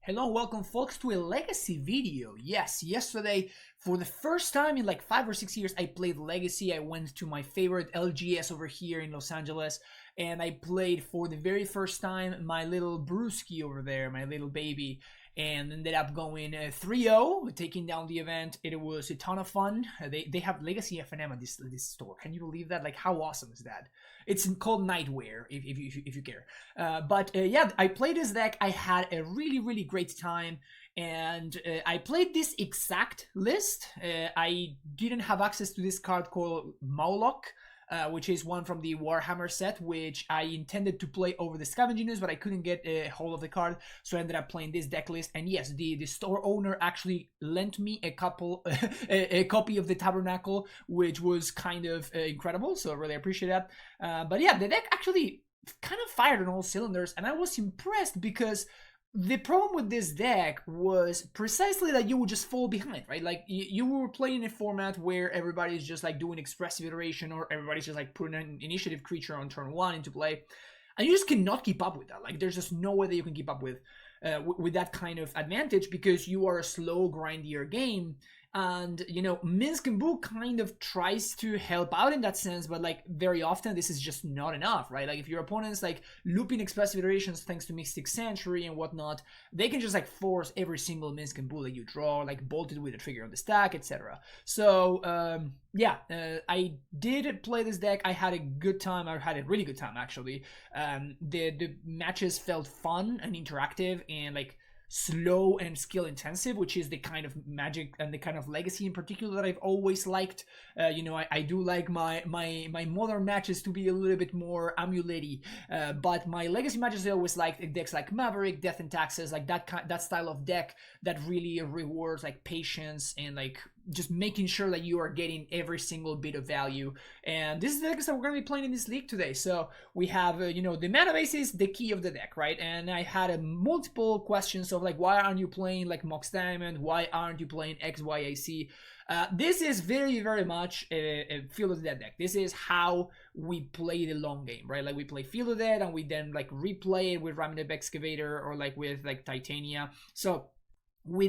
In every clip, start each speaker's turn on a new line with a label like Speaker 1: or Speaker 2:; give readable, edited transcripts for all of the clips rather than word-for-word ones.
Speaker 1: Hello, welcome folks to a legacy video. Yes, yesterday, for the first time in like 5 or 6 years, I played Legacy. I went to my favorite LGS over here in Los Angeles, and I played for the very first time my little Brewski over there, my little baby, and ended up going 3-0, taking down the event. It was a ton of fun. They have Legacy FNM at this store. Can you believe that? Like, how awesome is that? It's called Nightwear, if you care. Yeah, I played this deck. I had a really great time, and I played this exact list. I didn't have access to this card called Mauloc, which is one from the Warhammer set, which I intended to play over the Scavenging News, but I couldn't get a hold of the card, so I ended up playing this deck list. And yes, the store owner actually lent me a copy of the Tabernacle, which was kind of incredible, so I really appreciate that. But yeah, the deck actually kind of fired on all cylinders, and I was impressed because the problem with this deck was precisely that you would just fall behind, right? Like, you were playing a format where everybody's just like doing expressive iteration, or everybody's just like putting an initiative creature on turn 1 into play, and you just cannot keep up with that. Like, there's just no way that you can keep up with that kind of advantage, because you are a slow, grindier game. And, you know, Minsc and Boo kind of tries to help out in that sense, but like very often this is just not enough, right? Like, if your opponent's like looping expressive iterations thanks to Mystic Sanctuary and whatnot, they can just like force every single Minsc and Boo that you draw, like bolted with a trigger on the stack, etc. So I did play this deck. I had a good time. I had a really good time, actually. The matches felt fun and interactive and like slow and skill intensive, which is the kind of Magic and the kind of Legacy in particular that I've always liked. You know, I do like my modern matches to be a little bit more amulet-y, but my Legacy matches I always liked decks like Maverick, Death and Taxes, like that style of deck that really rewards like patience and like just making sure that you are getting every single bit of value. And this is the decks that we're going to be playing in this league today. So we have, you know, the mana base is the key of the deck, right? And I had multiple questions of like, why aren't you playing like Mox Diamond? Why aren't you playing XYAC? This is very much a Field of the Dead deck. This is how we play the long game, right? Like, we play Field of the Dead and we then like replay it with Ramineb Excavator or like with like Titania. So we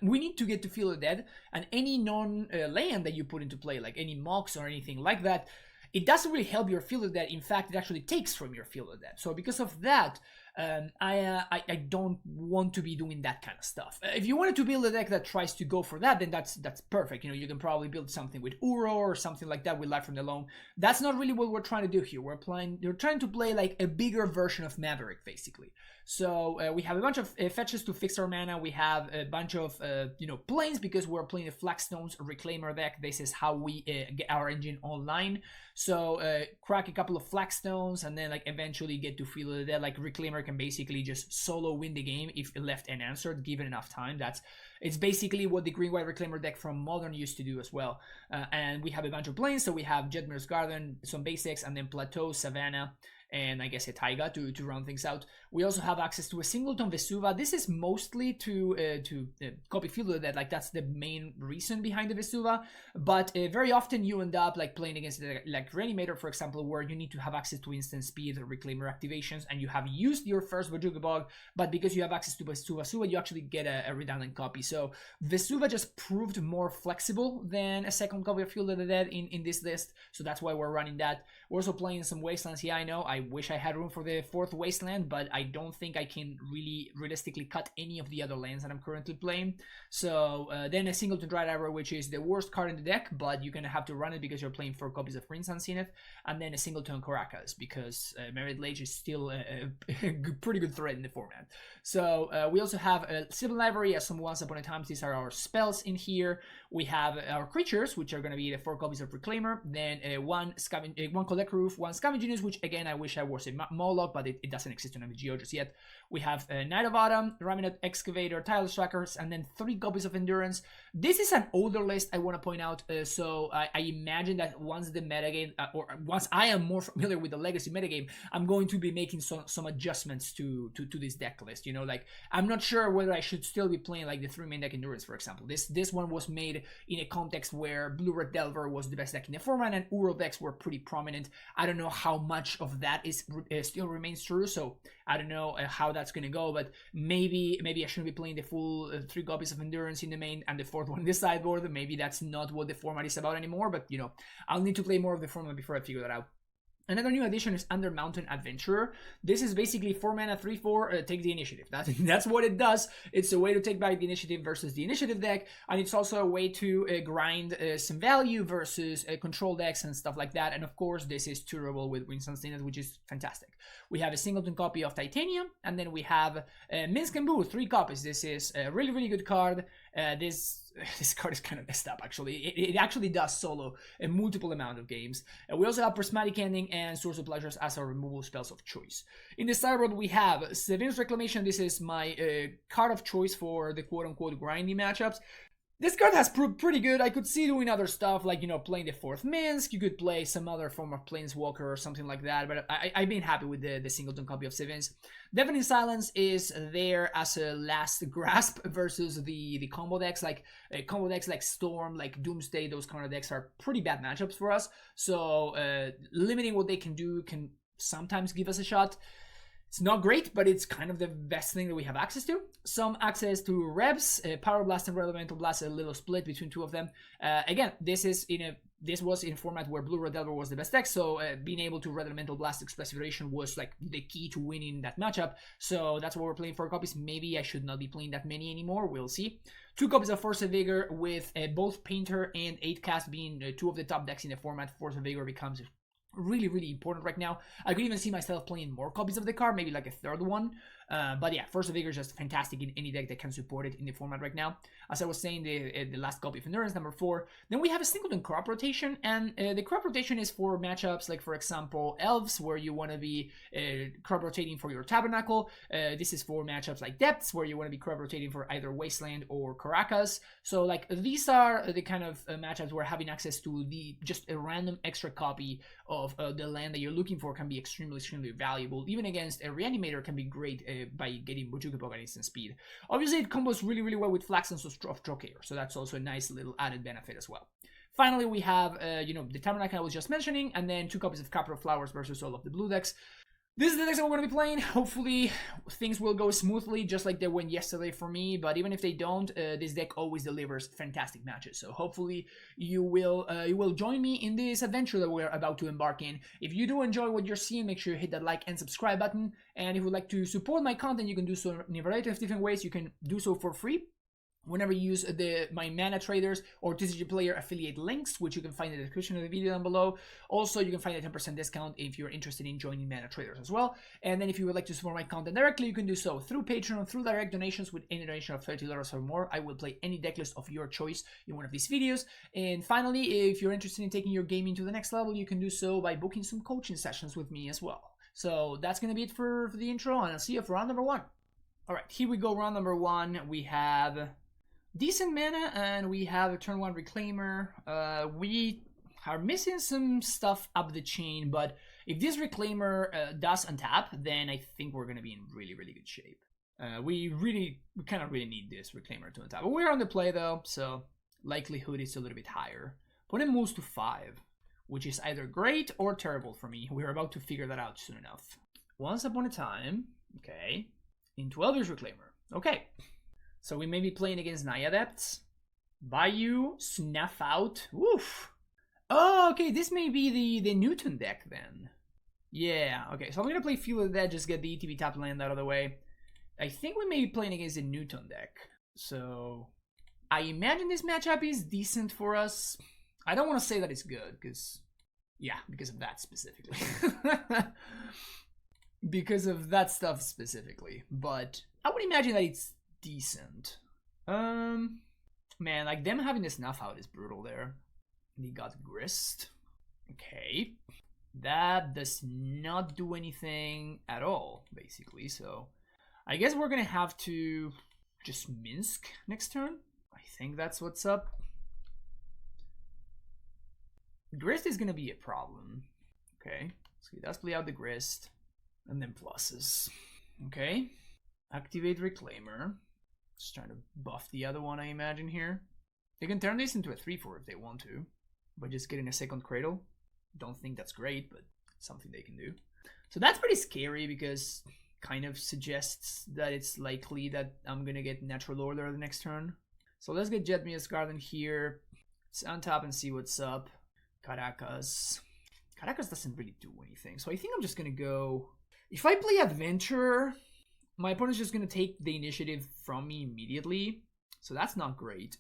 Speaker 1: need to get to Field of the Dead, and any non-land that you put into play, like any Mox or anything like that, it doesn't really help your Field of the Dead. In fact, it actually takes from your Field of the Dead. So because of that, I don't want to be doing that kind of stuff. If you wanted to build a deck that tries to go for that, then that's perfect. You know, you can probably build something with Uro or something like that with Light from the Loam. That's not really what we're trying to do here. We're trying to play like a bigger version of Maverick, basically. So we have a bunch of fetches to fix our mana. We have a bunch of planes, because we're playing a Flagstones Reclaimer deck. This is how we get our engine online. So crack a couple of Flagstones and then like eventually get to Field of the Dead. Like, Reclaimer can basically just solo win the game if left unanswered, given enough time. It's basically what the green-white Reclaimer deck from Modern used to do as well. And we have a bunch of planes. So we have Jetmir's Garden, some basics, and then Plateau, Savannah, and I guess a Taiga to round things out. We also have access to a Singleton Vesuva. This is mostly to copy Field of the Dead. Like, that's the main reason behind the Vesuva. But very often you end up like playing against like Reanimator, for example, where you need to have access to instant speed or Reclaimer activations, and you have used your first Verdugo Bog, but because you have access to Vesuva, you actually get a redundant copy. So Vesuva just proved more flexible than a second copy of Field of the Dead in this list. So that's why we're running that. We're also playing some Wastelands. Yeah, I know. I wish I had room for the 4th Wasteland, but I don't think I can really realistically cut any of the other lands that I'm currently playing. So then a Singleton Dried Arrow, which is the worst card in the deck, but you're gonna have to run it because you're playing 4 copies of Renaissance in it. And then a Singleton Caracas, because Merit Lage is still a pretty good threat in the format. So we also have a Civil Library, as some Once Upon a Time. These are our spells in here. We have our creatures, which are going to be the 4 copies of Reclaimer, then one Collect Roof, 1 Scavenging News, which again I wish I was a Moloch, but it doesn't exist on MTGO just yet. We have Knight of Autumn, Ramineb Excavator, Tireless Trackers, and then 3 copies of Endurance. This is an older list, I want to point out, so I imagine that once the metagame, or once I am more familiar with the Legacy metagame, I'm going to be making some adjustments to this deck list. You know, like, I'm not sure whether I should still be playing like the 3 main deck Endurance, for example. This one was made in a context where Blue Red Delver was the best deck in the format, and Uro decks were pretty prominent. I don't know how much of that that is still remains true. So I don't know how that's gonna go, but maybe I shouldn't be playing the full 3 copies of Endurance in the main and the 4th one in the sideboard. Maybe that's not what the format is about anymore, but you know, I'll need to play more of the format before I figure that out. Another new addition is Under Mountain Adventurer. This is basically 4 mana, 3/4, take the initiative. That's what it does. It's a way to take back the initiative versus the initiative deck, and it's also a way to grind some value versus control decks and stuff like that. And of course, this is durable with Wings Unstained, which is fantastic. We have a singleton copy of Titanium, and then we have Minsk and Boo, 3 copies. This is a really, really good card. This card is kind of messed up, actually. It actually does solo a multiple amount of games. We also have Prismatic Ending and Source of Pleasures as our removal spells of choice. In the sideboard, we have Sevin's Reclamation. This is my card of choice for the quote-unquote grindy matchups. This card has proved pretty good. I could see doing other stuff like, you know, playing the 4th Minsk. You could play some other form of Planeswalker or something like that. But I've been happy with the singleton copy of Sevin's. Deafening Silence is there as a last grasp versus the combo decks. Like combo decks like Storm, like Doomsday, those kind of decks are pretty bad matchups for us. So limiting what they can do can sometimes give us a shot. It's not great, but it's kind of the best thing that we have access to. Some access to Rebs, Power Blast and Red Elemental Blast, a little split between 2 of them. Again, this was in a format where Blue Red Delver was the best deck, so being able to Red Elemental Blast Expressive Iteration was like the key to winning that matchup. So that's what we're playing, 4 copies. Maybe I should not be playing that many anymore. We'll see. 2 copies of Force of Vigor with both Painter and 8 Cast being 2 of the top decks in the format. Force of Vigor becomes really, really important right now. I could even see myself playing more copies of the card, maybe like a 3rd one. But yeah, Force of Vigor is just fantastic in any deck that can support it in the format right now. As I was saying, the last copy of Endurance, number 4. Then we have a singleton crop rotation, and the crop rotation is for matchups like, for example, Elves, where you want to be crop rotating for your Tabernacle. This is for matchups like Depths, where you want to be crop rotating for either Wasteland or Caracas. So like these are the kind of matchups where having access to just a random extra copy of the land that you're looking for can be extremely, extremely valuable. Even against a Reanimator can be great by getting Bojuka Poke at instant speed. Obviously, it combos really, really well with Flax and Trocator, so that's also a nice little added benefit as well. Finally, we have, you know, the Tabernacle I was just mentioning, and then 2 copies of Capture of Flowers versus all of the blue decks. This is the decks that we're going to be playing. Hopefully, things will go smoothly, just like they went yesterday for me. But even if they don't, this deck always delivers fantastic matches. So hopefully, you will join me in this adventure that we're about to embark in. If you do enjoy what you're seeing, make sure you hit that like and subscribe button. And if you would like to support my content, you can do so in a variety of different ways. You can do so for free whenever you use my Mana Traders or TCG Player affiliate links, which you can find in the description of the video down below. Also, you can find a 10% discount if you're interested in joining Mana Traders as well. And then if you would like to support my content directly, you can do so through Patreon, through direct donations. With any donation of $30 or more, I will play any deck list of your choice in one of these videos. And finally, if you're interested in taking your gaming to the next level, you can do so by booking some coaching sessions with me as well. So that's going to be it for the intro, and I'll see you for round number 1. All right, here we go, round number 1. We have decent mana, and we have a turn 1 Reclaimer. We are missing some stuff up the chain, but if this Reclaimer does untap, then I think we're going to be in really, really good shape. We kind of really need this Reclaimer to untap. But we're on the play, though, so likelihood is a little bit higher. Opponent moves to 5, which is either great or terrible for me. We're about to figure that out soon enough. Once upon a time, okay, into Elvish Reclaimer. Okay. So we may be playing against Nyadepts. Bayou, Snuff Out. Oof. Oh, okay, this may be the Newton deck then. Yeah, okay, so I'm going to play Feel of the Dead, just get the ETB tap land out of the way. I think we may be playing against the Newton deck. So I imagine this matchup is decent for us. I don't want to say that it's good, because, yeah, because of that specifically. Because of that stuff specifically. But I would imagine that it's decent. Man, like them having this Snuff Out is brutal there. And he got Grist. Okay. That does not do anything at all, basically. So I guess we're gonna have to just Minsk next turn. I think that's what's up. Grist is gonna be a problem. Okay. So he does play out the Grist. And then pluses. Okay. Activate Reclaimer. Just trying to buff the other one, I imagine, here. They can turn this into a 3/4 if they want to. By just getting a second Cradle. Don't think that's great, but something they can do. So that's pretty scary because kind of suggests that it's likely that I'm gonna get Natural Order the next turn. So let's get Jetmia's Garden here. Let's untap and see what's up. Caracas. Caracas doesn't really do anything. So I think I'm just gonna go... If I play Adventurer, my opponent's just gonna take the initiative from me immediately. So that's not great.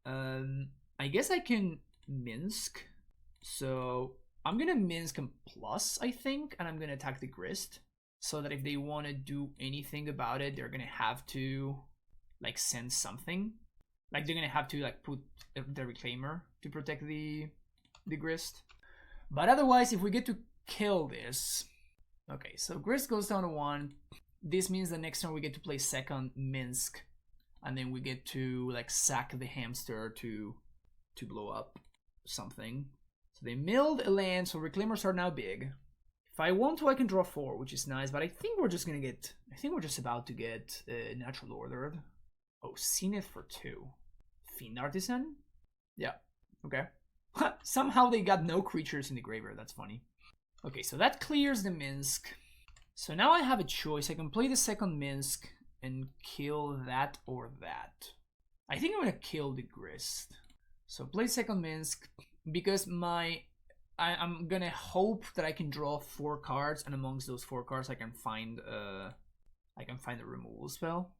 Speaker 1: I guess I can Minsk. So I'm gonna Minsk and plus, I think, and I'm gonna attack the Grist. So that if they want to do anything about it, they're gonna have to like send something. Like they're gonna have to like put the Reclaimer to protect the Grist. But otherwise, if we get to kill this, okay. So Grist goes down to 1. This means the next turn we get to play second Minsk, and then we get to like sack the hamster to blow up something. So they milled a land, so Reclaimers are now big. If I want to, I can draw 4, which is nice, but I think we're just gonna get... I think we're just about to get Natural Ordered. Oh, Zenith for 2. Fiend Artisan? Yeah, okay. Somehow they got no creatures in the graveyard, that's funny. Okay, so that clears the Minsk. So now I have a choice. I can play the second Minsk and kill that or that. I think I'm gonna kill the Grist. So play second Minsk, because I'm gonna hope that I can draw 4 cards, and amongst those 4 cards I can find a removal spell.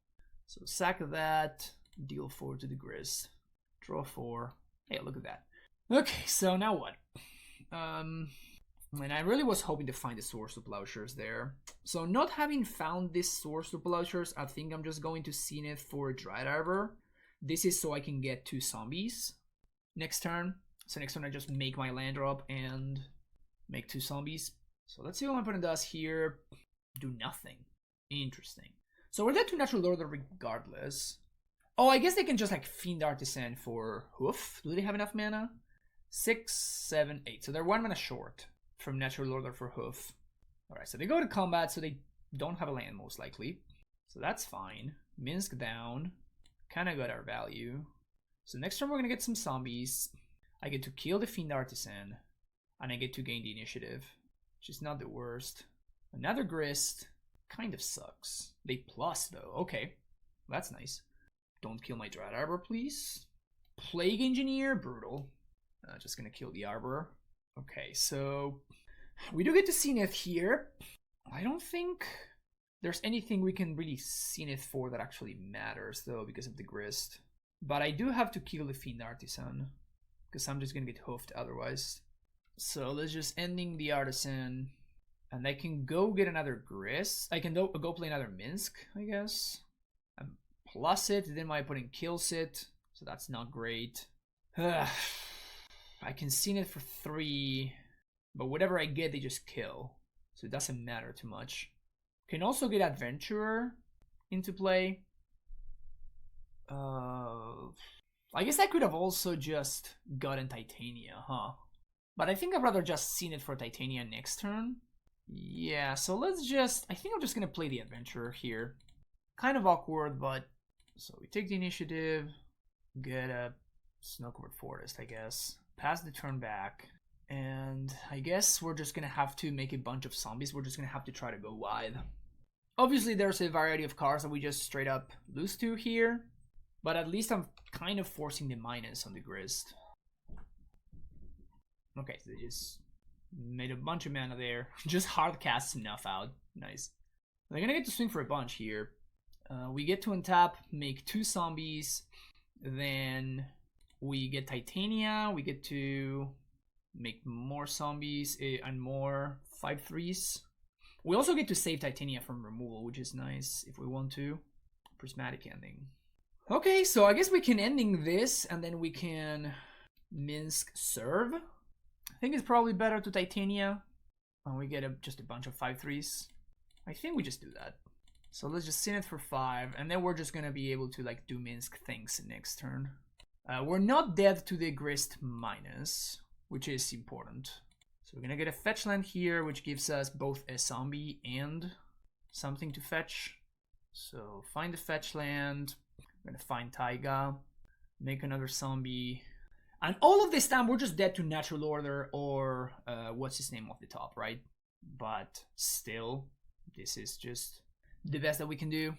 Speaker 1: So sack that, deal 4 to the Grist, draw 4. Hey, look at that. Okay, so now what? And I really was hoping to find the Source of Plowshares there. So not having found this Source of Plowshares, I think I'm just going to Zenith for Dryad Arbor. This is so I can get 2 zombies next turn. So next turn I just make my land drop and make 2 zombies. So let's see what my opponent does here. Do nothing. Interesting. So we're dead to Natural Order regardless. Oh, I guess they can just like Fiend Artisan for Hoof. Do they have enough mana? 6, 7, 8. So they're 1 mana short from Natural Order for Hoof. Alright, so they go to combat, so they don't have a land most likely. So that's fine. Minsk down. Kinda got our value. So next turn we're gonna get some zombies. I get to kill the Fiend Artisan, and I get to gain the initiative, which is not the worst. Another Grist kind of sucks. They plus though. Okay, that's nice. Don't kill my Dryad Arbor, please. Plague Engineer, brutal. Just gonna kill the Arbor. Okay, so we do get to Zenith here. I don't think there's anything we can really Zenith for that actually matters though, because of the Grist. But I do have to kill the Fiend Artisan, because I'm just gonna get hoofed otherwise. So let's just ending the Artisan, and I can go get another Grist. I can go play another Minsk, I guess. And plus it, then my opponent kills it, so that's not great. I can Zenith for 3, but whatever I get, they just kill, so it doesn't matter too much. Can also get Adventurer into play. I guess I could have also just gotten Titania, huh? But I think I'd rather just Zenith for Titania next turn. Yeah, so let's just... I think I'm just gonna play the Adventurer here. Kind of awkward, but... So we take the initiative, get a Snow-Covered Forest, I guess. Pass the turn back. And I guess we're just gonna have to make a bunch of zombies. We're just gonna have to try to go wide. Obviously, there's a variety of cards that we just straight up lose to here. But at least I'm kind of forcing the minus on the Grist. Okay, so they just made a bunch of mana there. Just hard cast enough out. Nice. They're gonna get to swing for a bunch here. We get to untap, make 2 zombies. Then we get Titania. We get to make more zombies and more 5/3s. We also get to save Titania from removal, which is nice if we want to. Prismatic Ending. Okay, so I guess we can ending this, and then we can Minsk serve. I think it's probably better to Titania. And we get just a bunch of 5/3s. I think we just do that. So let's just Zenith for 5, and then we're just gonna be able to like do Minsk things next turn. We're not dead to the Grist minus, which is important. So we're gonna get a fetch land here, which gives us both a zombie and something to fetch. So find the fetch land. I'm gonna find Taiga, make another zombie, and all of this time we're just dead to Natural Order or what's his name off the top, right? but still, this is just the best that we can do.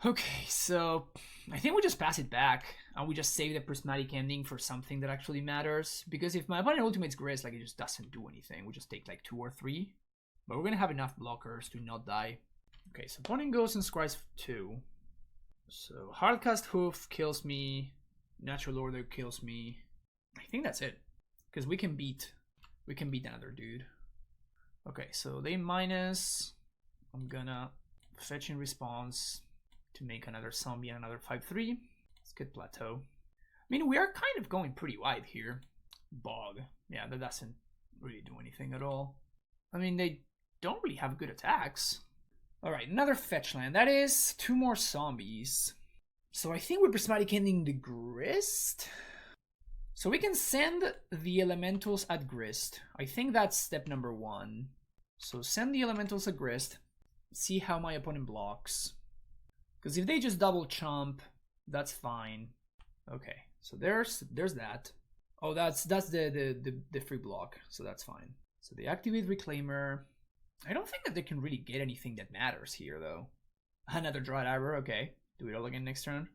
Speaker 1: Okay, so I think we just pass it back and we just save the prismatic ending for something that actually matters. Because if my opponent ultimates Grist, like it just doesn't do anything. We just take like 2 or 3. But we're gonna have enough blockers to not die. Okay, so opponent goes and scries 2. So Hardcast Hoof kills me. Natural Order kills me. I think that's it. Because we can beat another dude. Okay, so they minus. I'm gonna fetch in response to make another zombie and another 5/3. Let's get plateau. I mean, we are kind of going pretty wide here. Bog. Yeah, that doesn't really do anything at all. I mean, they don't really have good attacks. Alright, another fetch land. That is 2 more zombies. So I think we're prismatic ending the Grist. So we can send the elementals at Grist. I think that's step number 1. So send the elementals at Grist. See how my opponent blocks. Because if they just double chomp, that's fine. Okay, so there's that. Oh, that's the free block, so that's fine. So they activate Reclaimer. I don't think that they can really get anything that matters here, though. Another Draw Diver, okay. Do it all again next turn.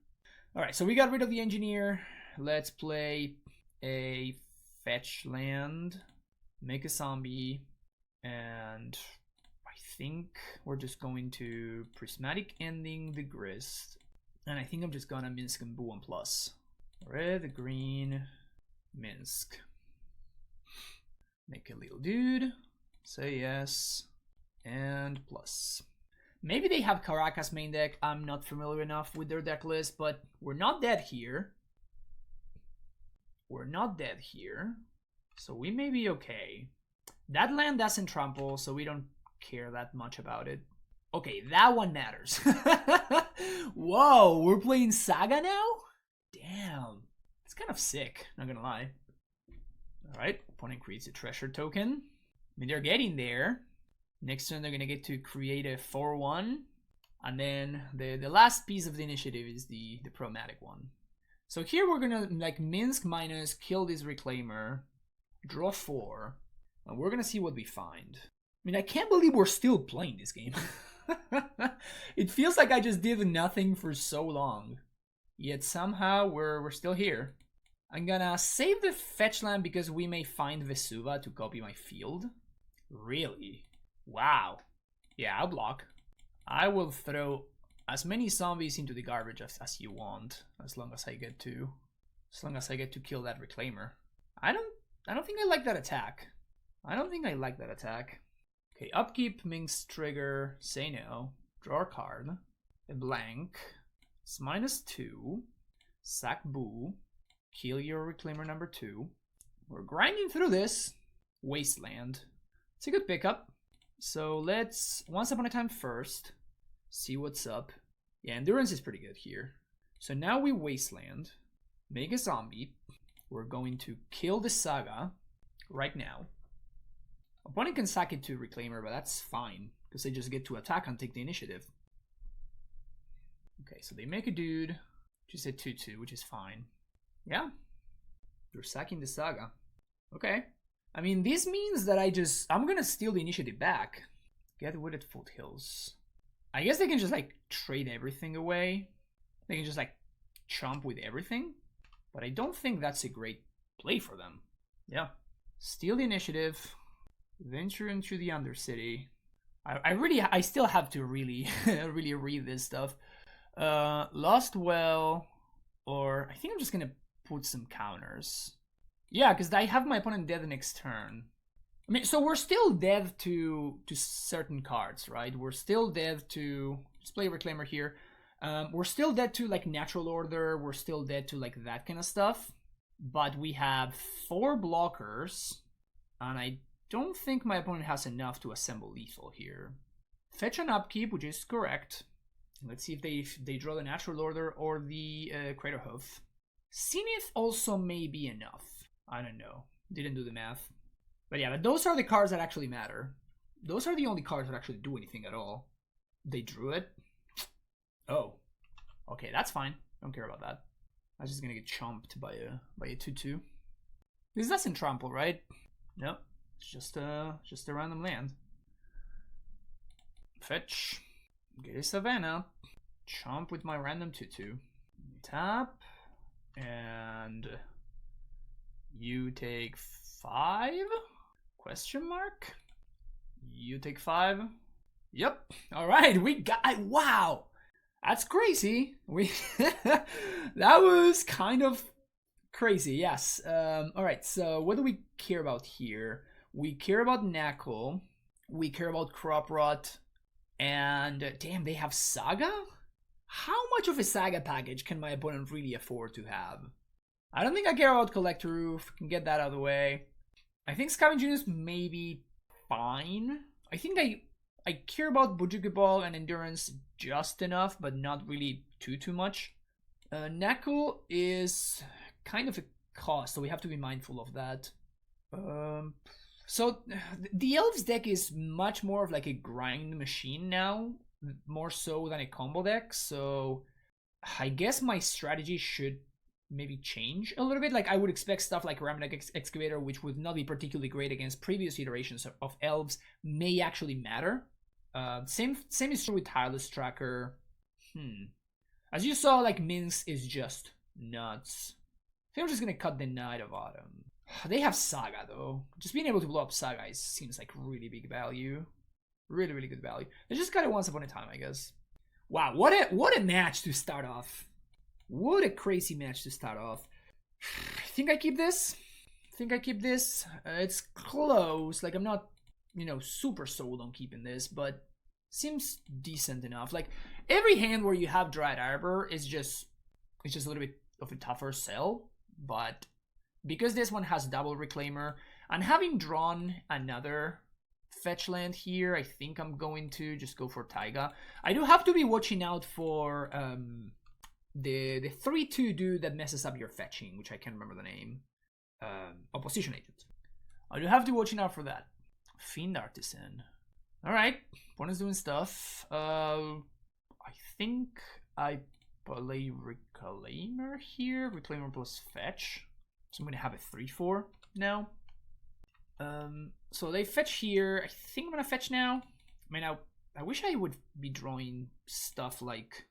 Speaker 1: Alright, so we got rid of the Engineer. Let's play a fetch land, make a zombie, and I think we're just going to prismatic ending the Grist. And I think I'm just gonna Minsk and Boo 1+. Red, green, Minsk. Make a little dude. Say yes. And plus. Maybe they have Caracas main deck. I'm not familiar enough with their deck list, but we're not dead here. We're not dead here. So we may be okay. That land doesn't trample, so we don't care that much about it. Okay, that one matters. Whoa, we're playing Saga now? Damn. It's kind of sick, not gonna lie. Alright, opponent creates a treasure token. I mean, they're getting there. Next turn, they're gonna get to create a 4/1. And then the last piece of the initiative is the Chromatic one. So here we're gonna like Minsk minus, kill this Reclaimer, draw 4, and we're gonna see what we find. I mean, I can't believe we're still playing this game. It feels like I just did nothing for so long. Yet somehow we're still here. I'm gonna save the fetch land because we may find Vesuva to copy my field. Really? Wow. Yeah, I'll block. I will throw as many zombies into the garbage as you want, as long as I get to kill that Reclaimer. I don't think I like that attack. Okay, upkeep, Minx trigger, say no, draw a card, a blank, it's -2, sack Boo, kill your Reclaimer number 2. We're grinding through this. Wasteland. It's a good pickup. So let's, Once Upon a Time first, see what's up. Yeah, Endurance is pretty good here. So now we Wasteland, make a zombie. We're going to kill the Saga right now. Opponent can sack it to Reclaimer, but that's fine, because they just get to attack and take the initiative. Okay, so they make a dude, which is a 2/2, which is fine. Yeah, you're sacking the Saga. Okay. I mean, this means that I'm gonna steal the initiative back. Get Wooded Foothills. I guess they can just like trade everything away. They can just like chomp with everything. But I don't think that's a great play for them. Yeah. Steal the initiative. Venture into the Undercity. I still have to really really read this stuff. Lost Well, or I think I'm just gonna put some counters. Yeah, because I have my opponent dead the next turn. I mean, so we're still dead to certain cards, right? We're still dead to, let's play Reclaimer here. We're still dead to like Natural Order. We're still dead to like that kind of stuff. But we have 4 blockers, and I don't think my opponent has enough to assemble lethal here. Fetch an upkeep, which is correct. Let's see if they draw the Natural Order or the Craterhoof. Zenith also may be enough. I don't know. Didn't do the math. But yeah, but those are the cards that actually matter. Those are the only cards that actually do anything at all. They drew it. Oh. Okay, that's fine. Don't care about that. I'm just gonna get chomped by a 2/2. This doesn't trample, right? No. It's just a random land. Fetch. Get a Savannah. Chomp with my random 2/2. Tap. And you take 5? Question mark? You take 5? Yep. Alright, we got... Wow! That's crazy. That was kind of crazy, yes. Alright, so what do we care about here? We care about Knuckle. We care about Crop Rot. And damn, they have Saga? How much of a Saga package can my opponent really afford to have? I don't think I care about Collector Roof. Can get that out of the way. I think Scavenging is maybe fine. I think I care about Bujuki Ball and Endurance just enough, but not really too much. Knuckle is kind of a cost, so we have to be mindful of that. So the Elves deck is much more of like a grind machine now, more so than a combo deck. So I guess my strategy should maybe change a little bit. Like I would expect stuff like Ramnet Excavator, which would not be particularly great against previous iterations of Elves, may actually matter. Same is true with Tireless Tracker. As you saw, like Minsk is just nuts. I think I'm just gonna cut the Knight of Autumn. They have Saga though. Just being able to blow up Saga seems like really big value. Really good value. They just got it once upon a time, I guess. Wow, what a match to start off. What a crazy match to start off. I think I keep this. It's close. Like I'm not, super sold on keeping this, but seems decent enough. Like every hand where you have Dryad Arbor is just a little bit of a tougher sell, but because this one has double Reclaimer, and having drawn another fetch land here, I think I'm going to just go for Taiga. I do have to be watching out for the 3/2 dude that messes up your fetching, which I can't remember the name. Opposition Agent. I do have to be watching out for that. Fiend Artisan. Alright, opponent's doing stuff. I think I play Reclaimer here. Reclaimer plus fetch. So I'm going to have a 3/4 now. So they fetch here. I think I'm going to fetch now. I mean, I wish I would be drawing stuff like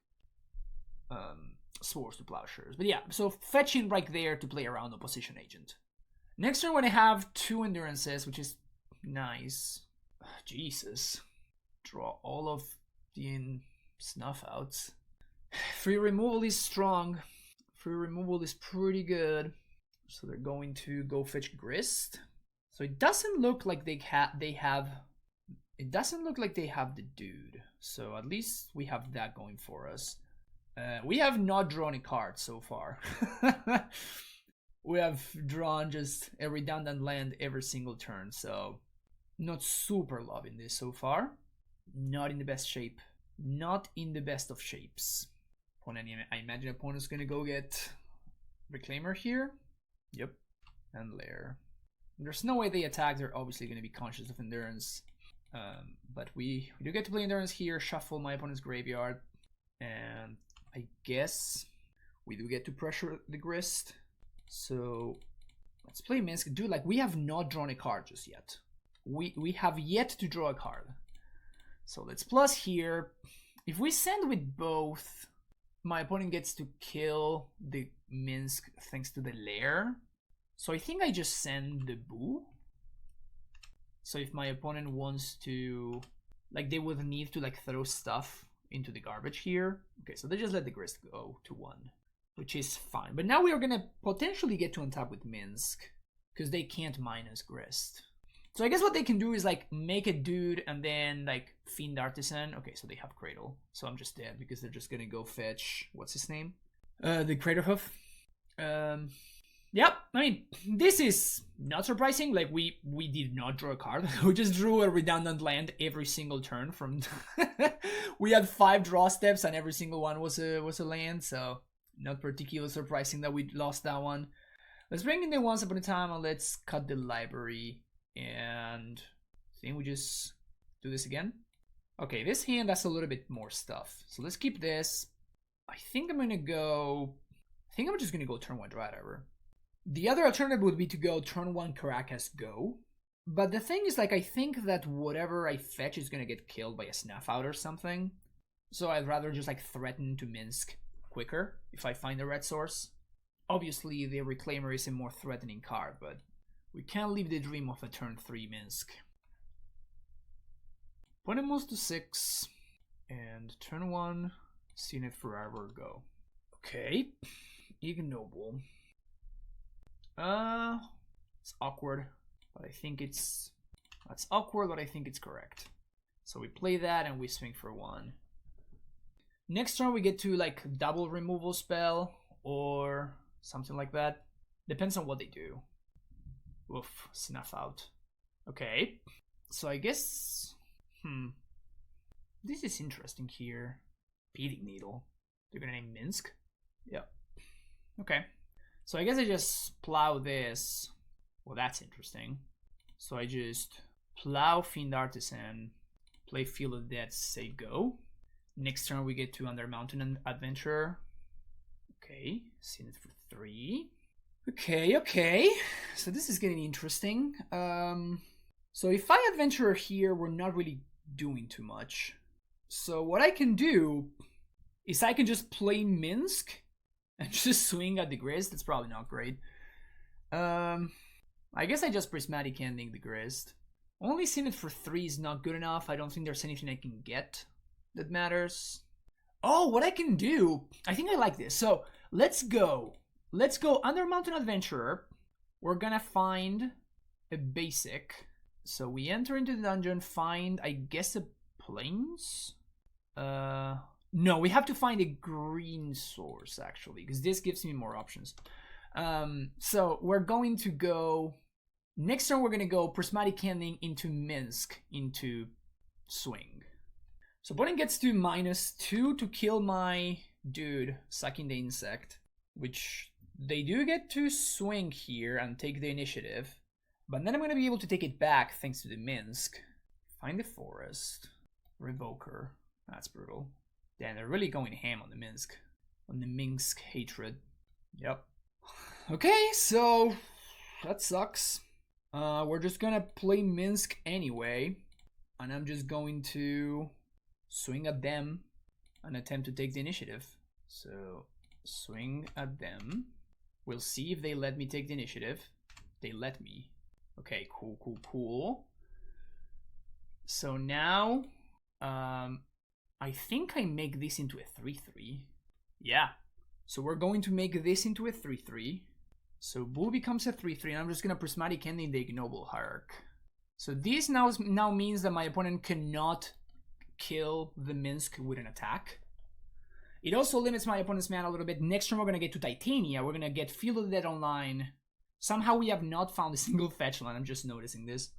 Speaker 1: Swords to Plowshares. But yeah, so fetching right there to play around Opposition Agent. Next turn, when I have 2 Endurances, which is nice. Jesus. Draw all of the snuff outs. Free removal is strong. Free removal is pretty good. So they're going to go fetch Grist. So it doesn't look like they have. It doesn't look like they have the dude. So at least we have that going for us. We have not drawn a card so far. We have drawn just a redundant land every single turn. So not super loving this so far. Not in the best shape. Not in the best of shapes. I imagine opponent's gonna go get Reclaimer here. Yep. And Lair. There's no way they attack. They're obviously going to be conscious of Endurance. But we do get to play Endurance here. Shuffle my opponent's graveyard. And I guess we do get to pressure the Grist. So let's play Minsk. Dude, like we have not drawn a card just yet. We have yet to draw a card. So let's plus here. If we send with both, my opponent gets to kill the Minsk thanks to the Lair. So I think I just send the Boo. So if my opponent wants to, like they would need to like throw stuff into the garbage here. Okay, so they just let the Grist go to 1, which is fine. But now we are gonna potentially get to untap with Minsk because they can't minus Grist. So I guess what they can do is like make a dude and then like Fiend Artisan. Okay, so they have Cradle. So I'm just dead because they're just gonna go fetch, what's his name? The Craterhoof. Yep, I mean, this is not surprising. Like we did not draw a card. We just drew a redundant land every single turn from we had 5 draw steps and every single one was a land, so not particularly surprising that we lost that one. Let's bring in the Once Upon a Time and let's cut the library. And I think we just do this again. Okay, this hand has a little bit more stuff. So let's keep this. I think I'm just gonna go turn 1 Dryad Arbor. The other alternative would be to go turn 1 Caracas Go. But the thing is, like, I think that whatever I fetch is gonna get killed by a Snuff Out or something. So I'd rather just, like, threaten to Minsk quicker if I find a red source. Obviously, the Reclaimer is a more threatening card, but we can't leave the dream of a turn 3 Minsk. Opponent moves to 6, and turn 1, Seen It Forever, go. Okay, Ignoble. It's awkward, but I think it's... That's awkward, but I think it's correct. So we play that and we swing for 1. Next turn we get to like double removal spell or something like that. Depends on what they do. Oof, Snuff Out. Okay, so I guess... This is interesting here. Beating Needle. They're gonna name Minsk? Yep. Okay. So I guess I just plow this. Well, that's interesting. So I just plow Fiend Artisan, play Field of Death, say go. Next turn we get to Under Mountain Adventurer. Okay, Seen It for 3. Okay. So this is getting interesting. So if I Adventurer here, we're not really doing too much. So what I can do is I can just play Minsk and just swing at the Grist. That's probably not great. I guess I just Prismatic Ending the Grist. Only Seen It for 3 is not good enough. I don't think there's anything I can get that matters. Oh, what I can do, I think I like this. So let's go Under Mountain Adventurer. We're gonna find a basic. So we enter into the dungeon, find, I guess, a Plains? No, we have to find a green source, actually, because this gives me more options. So we're going to go... Next turn, we're going to go Prismatic Ending into Minsk, into Swing. So opponent gets to -2 to kill my dude, Sucking the Insect, which they do get to swing here and take the initiative. But then I'm going to be able to take it back thanks to the Minsk. Find the Forest. Revoker. That's brutal. Damn, they're really going ham on the Minsk. On the Minsk hatred. Yep. Okay, so that sucks. We're just gonna play Minsk anyway. And I'm just going to swing at them and attempt to take the initiative. So, swing at them. We'll see if they let me take the initiative. They let me. Okay, cool. So now, I think I make this into a 3-3. Yeah. So we're going to make this into a 3-3. So Bull becomes a 3-3, and I'm just going to Prismatic Ending the Ignoble Hierarch. So this now means that my opponent cannot kill the Minsk with an attack. It also limits my opponent's mana a little bit. Next turn we're going to get to Titania. We're going to get Field of the Dead online. Somehow we have not found a single fetch land. I'm just noticing this.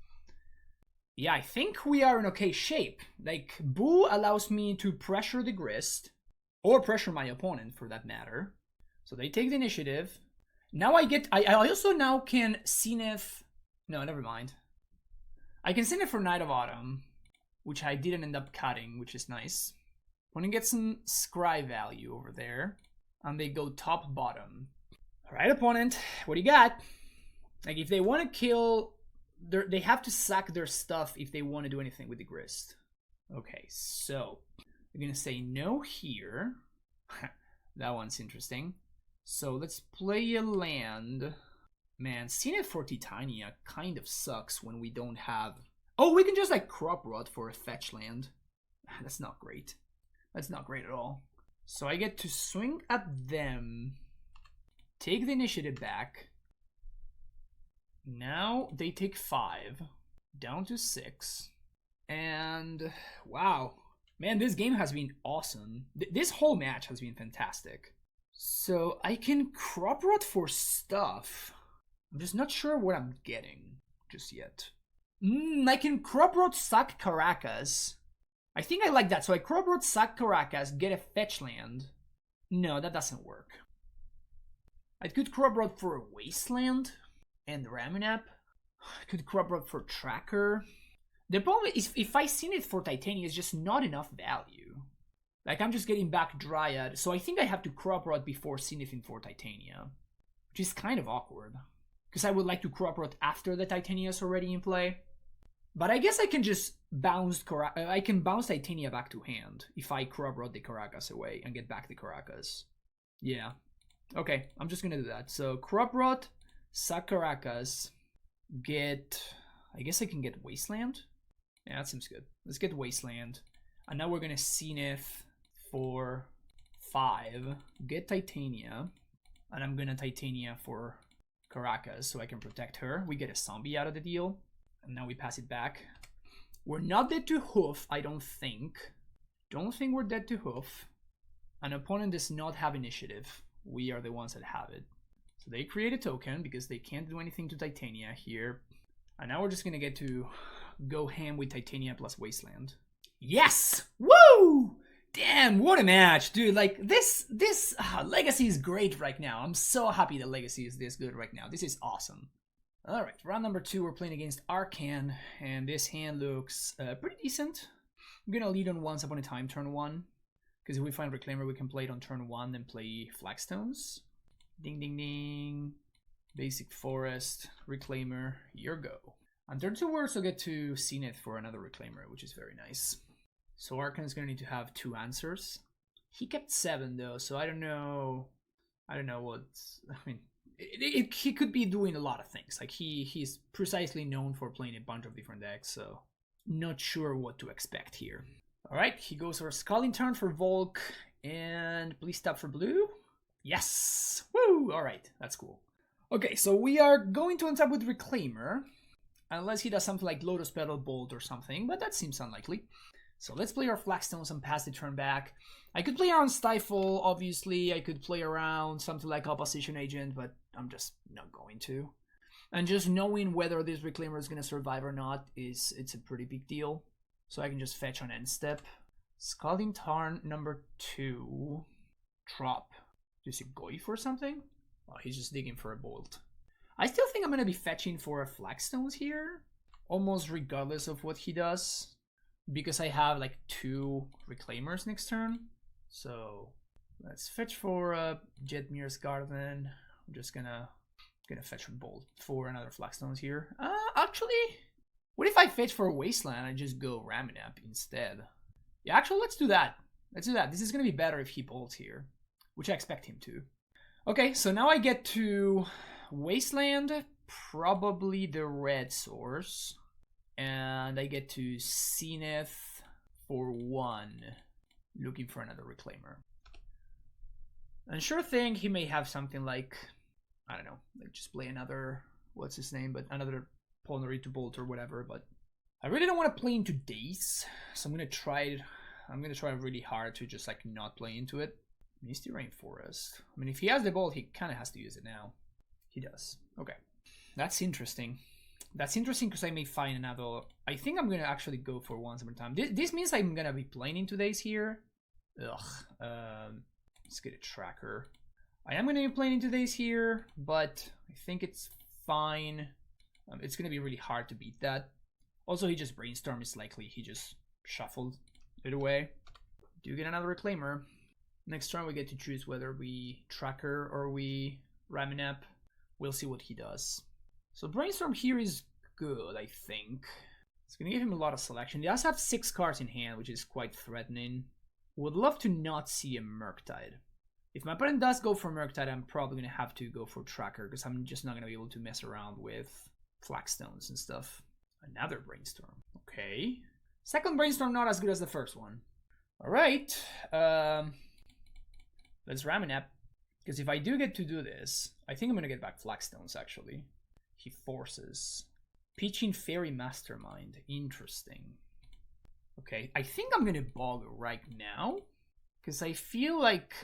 Speaker 1: Yeah, I think we are in okay shape. Like, Boo allows me to pressure the Grist, or pressure my opponent for that matter. So they take the initiative. Now I also now can Zenith. No, never mind. I can Zenith for Night of Autumn, which I didn't end up cutting, which is nice. Opponent gets some scry value over there, and they go top bottom. Alright, opponent, what do you got? Like, if they want to kill, they have to sack their stuff if they want to do anything with the Grist. Okay, so we're gonna say no here. That one's interesting. So let's play a land. Man, Zenith for Titania kind of sucks when we don't have... Oh, we can just like Crop Rot for a fetch land. That's not great. That's not great at all. So I get to swing at them, take the initiative back. Now they take 5, down to 6. And wow, man, this game has been awesome. This whole match has been fantastic. So I can Crop Rot for stuff. I'm just not sure what I'm getting just yet. I can Crop Rot sack Caracas. I think I like that. So I Crop Rot sack Caracas, get a fetch land. No, that doesn't work. I could Crop Rot for a Wasteland and Ramunap. I could Crop Rot for Tracker. The problem is if I seen it for Titania, it's just not enough value. Like, I'm just getting back Dryad, so I think I have to Crop Rot before Zenithing for Titania, which is kind of awkward. because I would like to crop rot after the Titania is already in play. But I guess I can just bounce Titania back to hand if I crop rot the Caracas away and get back the Caracas. Yeah. Okay, I'm just gonna do that. So crop rot, sack Caracas, get... I guess I can get Wasteland. Yeah, that seems good. Let's get Wasteland. And now we're gonna Zenith for 5. Get Titania. And I'm gonna Titania for Caracas so I can protect her. We get a zombie out of the deal. And now we pass it back. We're not dead to Hoof, I don't think. Don't think we're dead to Hoof. An opponent does not have initiative. We are the ones that have it. So they create a token because they can't do anything to Titania here. And now we're just gonna get to go ham with Titania plus Wasteland. Yes! Woo! Damn, what a match, dude. Like, this Legacy is great right now. I'm so happy that Legacy is this good right now. This is awesome. Alright, round number 2, we're playing against Arcan, and this hand looks pretty decent. I'm gonna lead on Once Upon a Time turn 1, because if we find Reclaimer, we can play it on turn 1, then play Flagstones. Ding, ding, ding. Basic Forest, Reclaimer, your go. And turn 2, we also get to Zenith for another Reclaimer, which is very nice. So Arcan is gonna need to have 2 answers. He kept 7 though, so I don't know what. I mean, he could be doing a lot of things. Like he's precisely known for playing a bunch of different decks, so not sure what to expect here. All right, he goes for a Scalding Tarn for Volk, and please tap for blue. Yes, woo! All right, that's cool. Okay, so we are going to untap with Reclaimer, unless he does something like Lotus Petal Bolt or something, but that seems unlikely. So let's play our Flagstones and pass the turn back. I could play around Stifle, obviously. I could play around something like Opposition Agent, but I'm just not going to. And just knowing whether this Reclaimer is going to survive or not it's a pretty big deal. So I can just fetch on end step. Scalding Tarn number 2. Drop. Does he go for something? Oh, he's just digging for a Bolt. I still think I'm going to be fetching for a Flagstones here, almost regardless of what he does, because I have like 2 Reclaimers next turn. So let's fetch for Jetmir's Garden. I'm just gonna fetch a Bolt for another Flagstones here. Actually, what if I fetch for a Wasteland and just go Raminap instead? Yeah, actually, let's do that. Let's do that. This is gonna be better if he bolts here, which I expect him to. Okay, so now I get to Wasteland, probably the red source, and I get to Zenith for 1, looking for another Reclaimer. And sure thing, he may have something like, I don't know, like just play another, what's his name, but another Pulmonary to Bolt or whatever, but I really don't want to play into Daze, so I'm gonna try really hard to just like not play into it. Misty Rainforest. I mean, if he has the Bolt, he kind of has to use it now. He does. Okay. That's interesting. That's interesting because I may find another... I think I'm going to actually go for Once Upon a Time. This means I'm going to be playing into Daze here. Ugh. Let's get a tracker. I am going to be playing into Daze here, but I think it's fine. It's going to be really hard to beat that. Also, he just Brainstorm is likely. He just shuffled it away. Do get another Reclaimer. Next turn we get to choose whether we Tracker or we Raminap. We'll see what he does. So Brainstorm here is good, I think. It's gonna give him a lot of selection. He does have 6 cards in hand, which is quite threatening. Would love to not see a Murktide. If my opponent does go for Murktide, I'm probably gonna have to go for Tracker, because I'm just not gonna be able to mess around with Flagstones and stuff. Another Brainstorm. Okay. Second Brainstorm not as good as the first one. Alright. Let's Raminap. Because if I do get to do this, I think I'm going to get back Flagstones, actually. He forces. Pitching Fairy Mastermind. Interesting. Okay, I think I'm going to bog right now. Because I feel like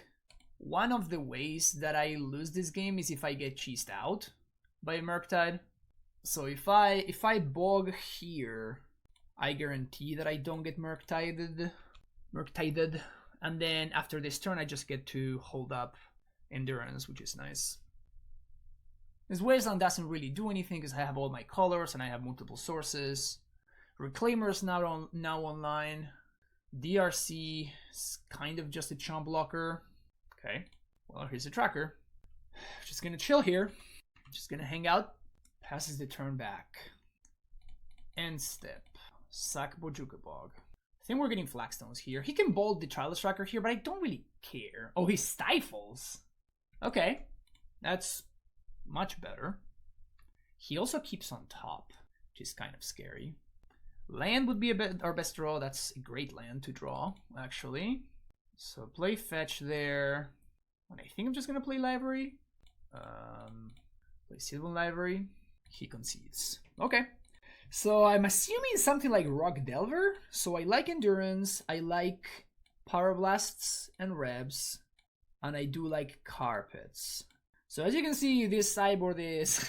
Speaker 1: one of the ways that I lose this game is if I get cheesed out by a Murktide. So if I bog here, I guarantee that I don't get Murktided. And then after this turn, I just get to hold up Endurance, which is nice. This Wasteland doesn't really do anything because I have all my colors and I have multiple sources. Reclaimer is now online. DRC is kind of just a chump blocker. Okay, well, here's a Tracker. Just gonna chill here. Just gonna hang out Passes the turn back. End step. Sack Bojuka Bog. I think we're getting Flagstones here. He can bolt the Childless Tracker here, but I don't really care. Oh, he stifles. Okay. That's much better. He also keeps on top, which is kind of scary. Land would be our best draw. That's a great land to draw, actually. So play fetch there. And I think I'm just gonna play library. Play Sylvan Library. He concedes. Okay. So I'm assuming something like Rock Delver. So I like Endurance. I like Pyroblasts and Rebs. And I do like Carpets. So as you can see, this sideboard is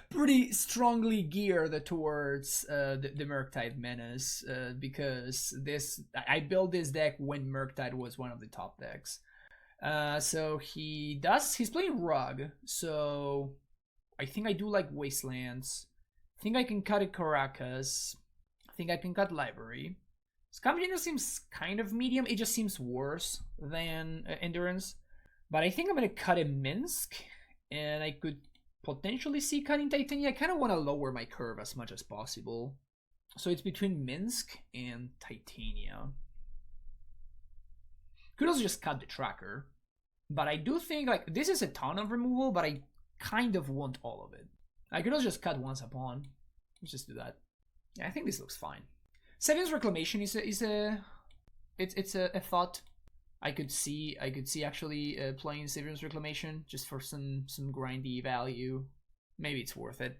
Speaker 1: pretty strongly geared towards the Murktide Menace because I built this deck when Murktide was one of the top decks. So he's playing RUG, so I think I do like Wastelands. I think I can cut a Caracas. I think I can cut Library. Scavenging seems kind of medium. It just seems worse than Endurance. But I think I'm going to cut a Minsk. And I could potentially see cutting Titania. I kind of want to lower my curve as much as possible. So it's between Minsk and Titania. Could also just cut the tracker. But I do think, like, this is a ton of removal, but I kind of want all of it. I could also just cut Once Upon. Let's just do that. Yeah, I think this looks fine. Seven's Reclamation is a thought. I could see actually playing Severance Reclamation just for some grindy value. Maybe it's worth it.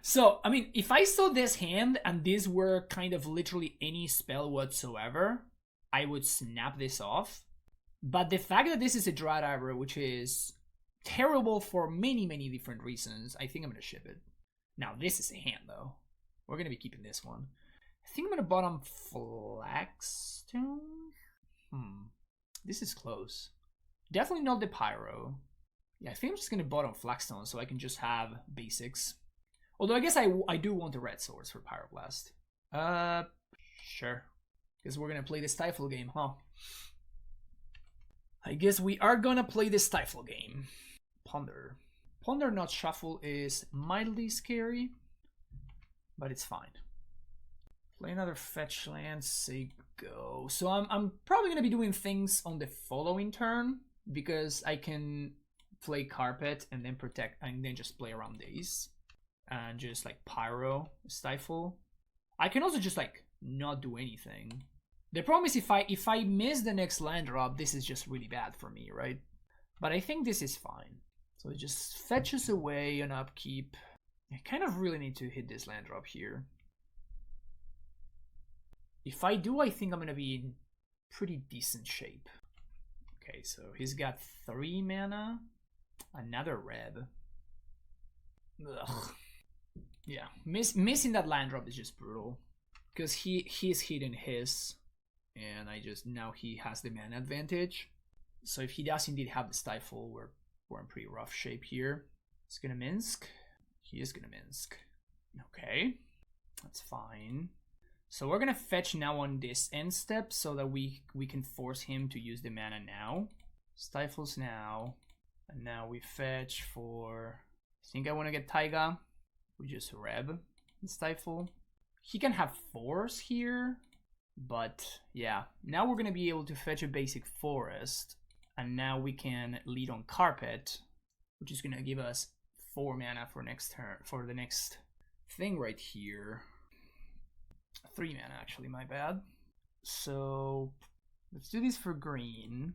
Speaker 1: So, I mean, if I saw this hand and this were kind of literally any spell whatsoever, I would snap this off. But the fact that this is a Dry Diver, which is terrible for many, many different reasons, I think I'm going to ship it. Now, this is a hand, though. We're going to be keeping this one. I think I'm going to bottom Flagstone. This is close. Definitely not the Pyro. Yeah, I think I'm just gonna bottom Flagstone so I can just have basics. Although I guess I do want the red swords for Pyroblast. Sure. Guess we're gonna play the Stifle game, huh? I guess we are gonna play the Stifle game. Ponder. Ponder not shuffle is mildly scary, but it's fine. Play another fetch land, say go. So I'm probably gonna be doing things on the following turn because I can play Carpet and then protect and then just play around these and just like Pyro, Stifle. I can also just like not do anything. The problem is if I miss the next land drop, this is just really bad for me, right? But I think this is fine. So it just fetches away an upkeep. I kind of really need to hit this land drop here. If I do, I think I'm going to be in pretty decent shape. Okay, so he's got 3 mana. Another red. Ugh. Yeah, missing that land drop is just brutal. Because he's hitting his. And now he has the mana advantage. So if he does indeed have the Stifle, we're in pretty rough shape here. He's going to Minsk. He is going to Minsk. Okay, that's fine. So we're gonna fetch now on this end step so that we can force him to use the mana now. Stifles now. And now we fetch for... I think I want to get Taiga. We just Reb and Stifle. He can have Force here. But yeah, now we're gonna be able to fetch a basic Forest. And now we can lead on Carpet, which is gonna give us 4 mana for next turn, for the next thing right here. 3 mana actually, my bad. So let's do this for green.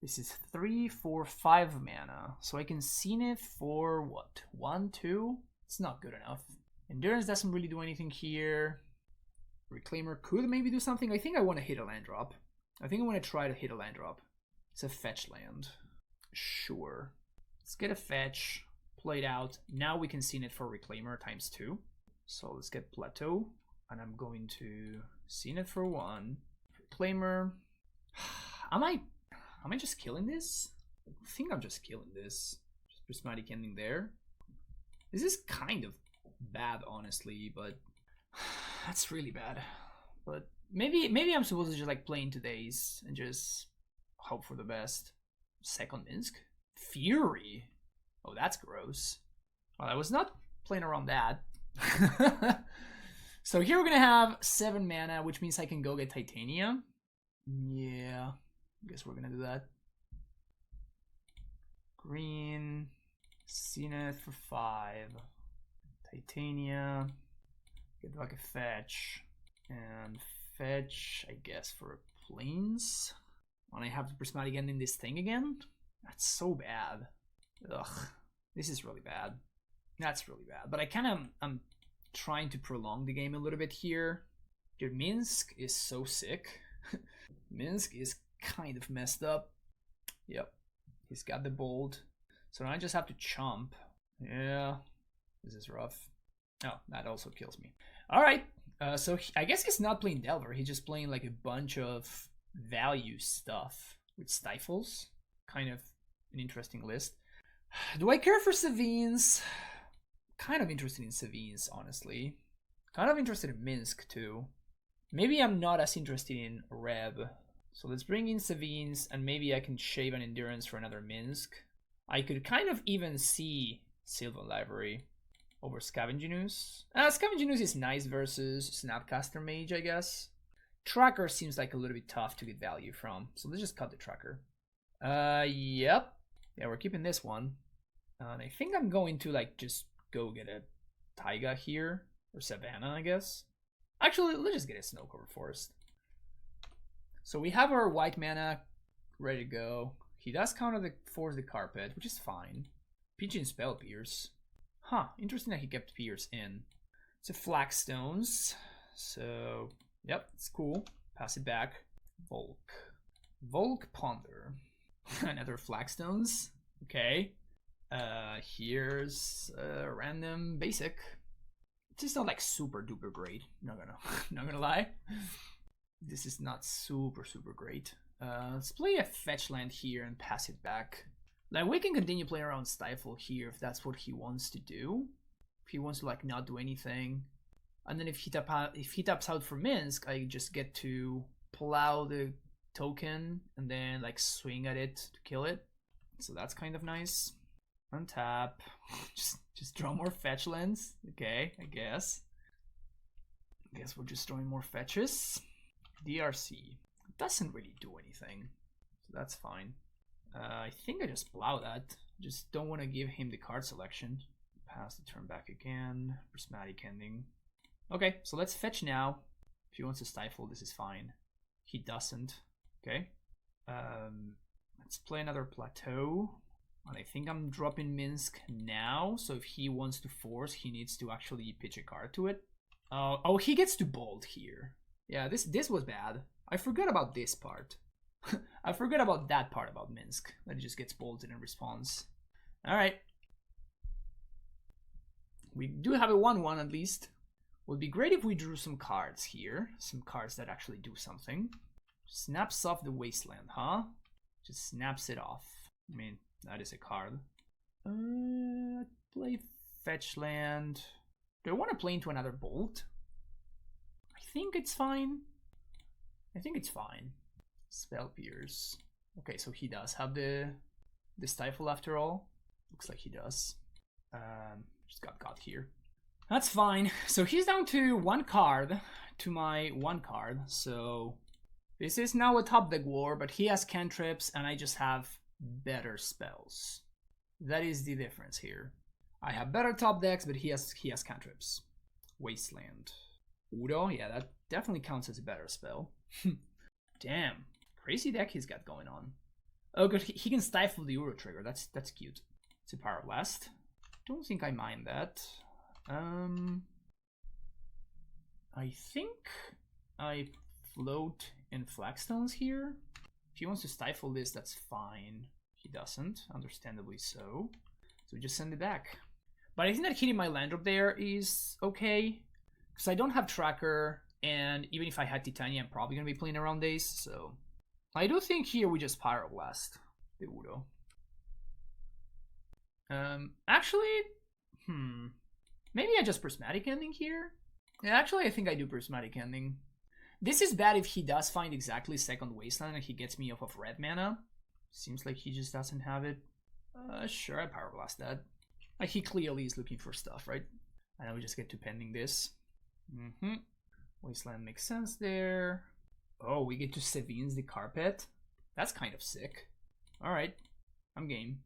Speaker 1: This is 3, 4, 5 mana. So I can Zenith for what? 1, 2? It's not good enough. Endurance doesn't really do anything here. Reclaimer could maybe do something. I think I want to hit a land drop. I think I want to try to hit a land drop. It's a fetch land. Sure. Let's get a fetch. Play it out. Now we can Zenith for Reclaimer ×2. So let's get Plateau. And I'm going to Zenith for 1. Reclaimer. Am I just killing this? I think I'm just killing this. Just Prismatic Ending there. This is kind of bad, honestly, but that's really bad. But maybe I'm supposed to just like play into days and just hope for the best. Second Minsk? Fury. Oh, that's gross. Well, that was not playing around that. So here we're gonna have 7 mana, which means I can go get Titania. Yeah, I guess we're gonna do that. Green, Zenith for 5. Titania, get like a fetch. And fetch, I guess, for planes. When I have the prismatic ending this thing again? That's so bad. Ugh, this is really bad. That's really bad. But I'm trying to prolong the game a little bit here. Your Minsk is so sick. Minsk is kind of messed up. Yep, he's got the bold. So now I just have to chomp. Yeah, this is rough. Oh, that also kills me. All right, so I guess he's not playing Delver. He's just playing like a bunch of value stuff with stifles. Kind of an interesting list. Do I care for Savines? Kind of interested in Savines, honestly. Kind of interested in Minsk too. Maybe I'm not as interested in Reb. So let's bring in Savines, and maybe I can shave an Endurance for another Minsk. I could kind of even see Sylvan Library over Scavenging Ooze. Scavenging Ooze is nice versus Snapcaster Mage, I guess. Tracker seems like a little bit tough to get value from, so let's just cut the Tracker. Yep. Yeah, we're keeping this one. And I think I'm going to like just go get a Taiga here, or Savannah, I guess. Actually, let's just get a Snow Covered Forest. So we have our white mana ready to go. He does counter the Force the Carpet, which is fine. Pigeon Spell Pierce. Huh, interesting that he kept Pierce in. It's a Flagstones. So, yep, it's cool. Pass it back. Volk Ponder. Another Flagstones. Okay. Here's a random basic. It's just not like super duper great. Not gonna lie. This is not super great. Let's play a fetch land here and pass it back. Like, we can continue playing around Stifle here if that's what he wants to do. If he wants to like not do anything. And then if he taps out for Minsk, I just get to plow the token and then like swing at it to kill it. So that's kind of nice. Untap. just draw more fetch lands. Okay, I guess. We're just drawing more fetches. DRC. Doesn't really do anything. So that's fine. I think I just plow that. Just don't want to give him the card selection. Pass the turn back again. Prismatic Ending. Okay, so let's fetch now. If he wants to stifle, this is fine. He doesn't. Okay. Let's play another Plateau. And I think I'm dropping Minsk now. So if he wants to force, he needs to actually pitch a card to it. Oh, he gets to bold here. Yeah, this was bad. I forgot about this part. I forgot about that part about Minsk. That he just gets bolted in response. Alright. We do have a 1-1 at least. Would be great if we drew some cards here. Some cards that actually do something. Snaps off the Wasteland, huh? Just snaps it off. I mean, that is a card. Play fetch land. Do I want to play into another Bolt? I think it's fine. Spell Pierce. Okay, so he does have the Stifle after all. Looks like he does. Just got here. That's fine. So he's down to 1 card to my 1 card. So this is now a top deck war, but he has cantrips and I just have better spells. That is the difference here. I have better top decks, but he has cantrips. Wasteland. Udo, yeah, that definitely counts as a better spell. Damn, crazy deck he's got going on. Oh good, he can stifle the Uro trigger. That's cute. It's a Power Blast. Don't think I mind that. I think I float in Flagstones here. If he wants to stifle this, that's fine. He doesn't, understandably so. So we just send it back. But I think that hitting my land drop there is okay. Because I don't have Tracker, and even if I had Titania, I'm probably going to be playing around Days, so... I do think here we just Pyroblast the Udo. Actually, maybe I just Prismatic Ending here? Yeah, actually I think I do Prismatic Ending. This is bad if he does find exactly second Wasteland and he gets me off of red mana. Seems like he just doesn't have it. Sure, I Power Blast that. Like, he clearly is looking for stuff, right? And now we just get to pending this. Wasteland makes sense there. Oh, we get to Sevin's the carpet. That's kind of sick. Alright, I'm game.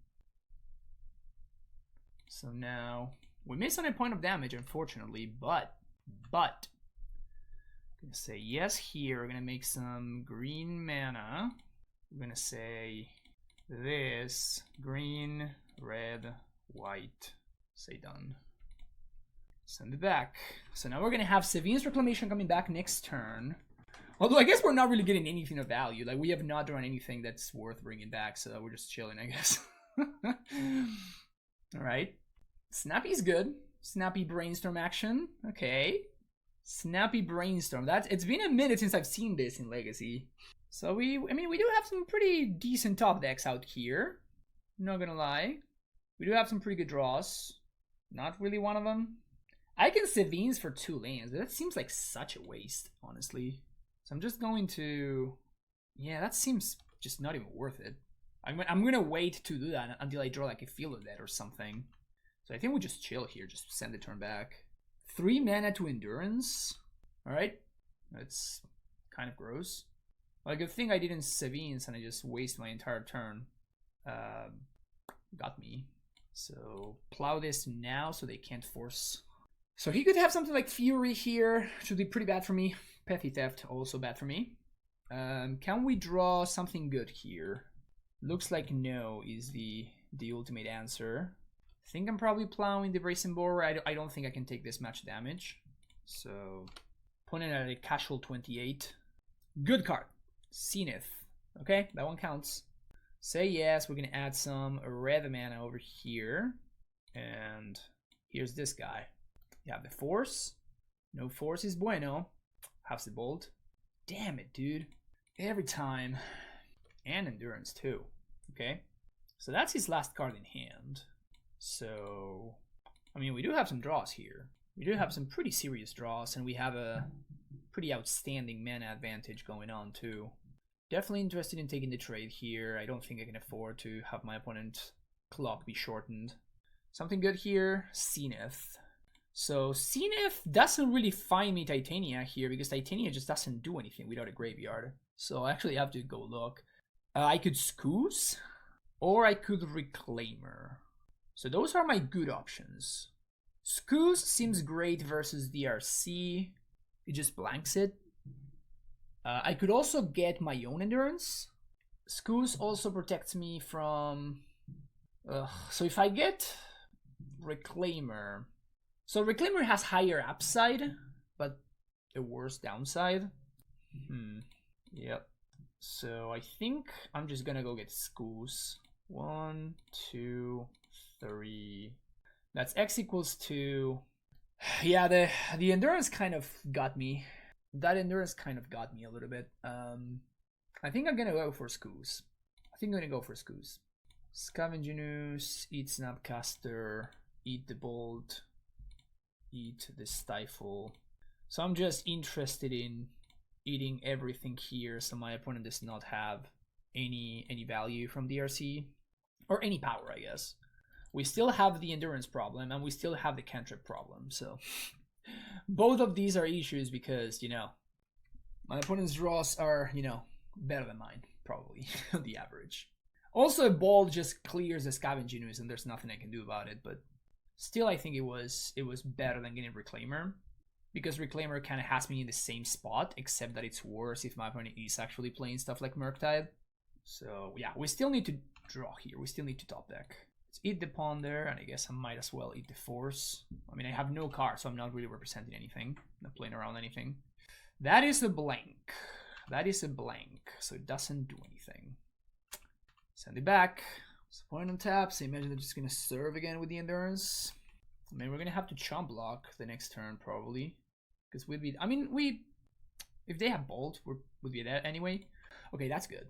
Speaker 1: So now, we miss on a point of damage, unfortunately, but, I'm gonna say yes here. We're gonna make some green mana. We're gonna say this, green, red, white, say done. Send it back. So now we're gonna have Sevin's Reclamation coming back next turn. Although I guess we're not really getting anything of value. Like, we have not drawn anything that's worth bringing back, so we're just chilling, I guess. Alright. Snappy's good. Snappy Brainstorm action. Okay. Snappy Brainstorm. It's been a minute since I've seen this in Legacy. So we do have some pretty decent top decks out here. Not gonna lie. We do have some pretty good draws. Not really one of them. I can Sevin's for 2 lands, but that seems like such a waste, honestly. So I'm just going to... Yeah, that seems just not even worth it. I'm gonna wait to do that until I draw like a Field of Death or something. So I think we just chill here, just send the turn back. 3 mana to Endurance. Alright. That's kind of gross. Well, a good thing I didn't Sevin's and I just waste my entire turn. Got me. So plow this now so they can't force. So he could have something like Fury here. Should be pretty bad for me. Petty Theft also bad for me. Can we draw something good here? Looks like no is the ultimate answer. I think I'm probably plowing the Bracing Borer. I don't think I can take this much damage. So opponent at a casual 28. Good card. Zenith. Okay, that one counts. Say yes. We're gonna add some red mana over here. And here's this guy. You have the Force. No Force is bueno. Have the Bolt. Damn it, dude. Every time. And Endurance too. Okay. So that's his last card in hand. So, I mean, we do have some draws here. We do have some pretty serious draws, and we have a pretty outstanding mana advantage going on too. Definitely interested in taking the trade here. I don't think I can afford to have my opponent's clock be shortened. Something good here. Zenith. So Zenith doesn't really find me Titania here because Titania just doesn't do anything without a graveyard. So I actually have to go look. I could Scoose or I could Reclaimer. So those are my good options. Scoose seems great versus DRC. It just blanks it. I could also get my own Endurance. Scoose also protects me from... so if I get Reclaimer... So Reclaimer has higher upside, but a worse downside. Yep. So I think I'm just gonna go get Scoose. 1, 2, 3. That's X equals 2. Yeah, the Endurance kind of got me. That Endurance kind of got me a little bit. I think I'm gonna go for Scoose. Scavenging Ooze, eat Snapcaster, eat the Bolt, eat the Stifle. So I'm just interested in eating everything here so my opponent does not have any value from DRC. Or any power, I guess. We still have the Endurance problem and we still have the Cantrip problem. So both of these are issues because, you know, my opponent's draws are, you know, better than mine, probably, on the average. Also, a Bolt just clears the Scavenging Ooze and there's nothing I can do about it, but still I think it was better than getting Reclaimer. Because Reclaimer kind of has me in the same spot, except that it's worse if my opponent is actually playing stuff like Murktide. So yeah, we still need to draw here. We still need to top deck. Let's eat the Ponder, and I guess I might as well eat the Force. I mean, I have no card, so I'm not really representing anything. Not playing around anything. That is a blank. That is a blank, so it doesn't do anything. Send it back. What's the point on tap? So imagine they're just gonna serve again with the Endurance. I mean, we're gonna have to chump block the next turn probably, because we'd be. I mean, if they have Bolt, would be there anyway. Okay, that's good.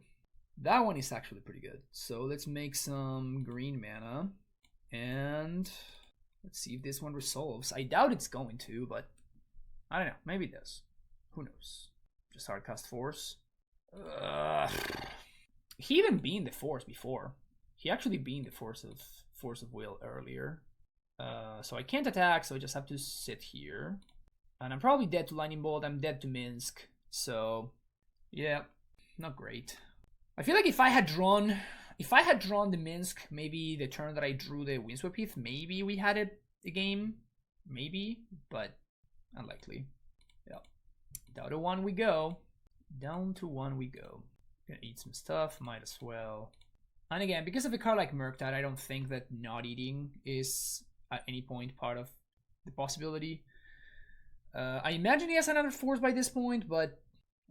Speaker 1: That one is actually pretty good. So let's make some green mana, and let's see if this one resolves. I doubt it's going to, but I don't know. Maybe it does. Who knows? Just hardcast Force. He even beamed the Force before. He actually beamed the Force of Will earlier. So I can't attack, so I just have to sit here. And I'm probably dead to Lightning Bolt, I'm dead to Minsk. So, yeah, not great. I feel like if I had drawn the Minsk, maybe the turn that I drew the Windswept Heath, maybe we had it a game. Maybe, but unlikely. Yeah. Down to one we go. Down to one we go. Gonna eat some stuff, might as well. And again, because of a card like Murktide, I don't think that not eating is at any point part of the possibility. I imagine he has another force by this point, but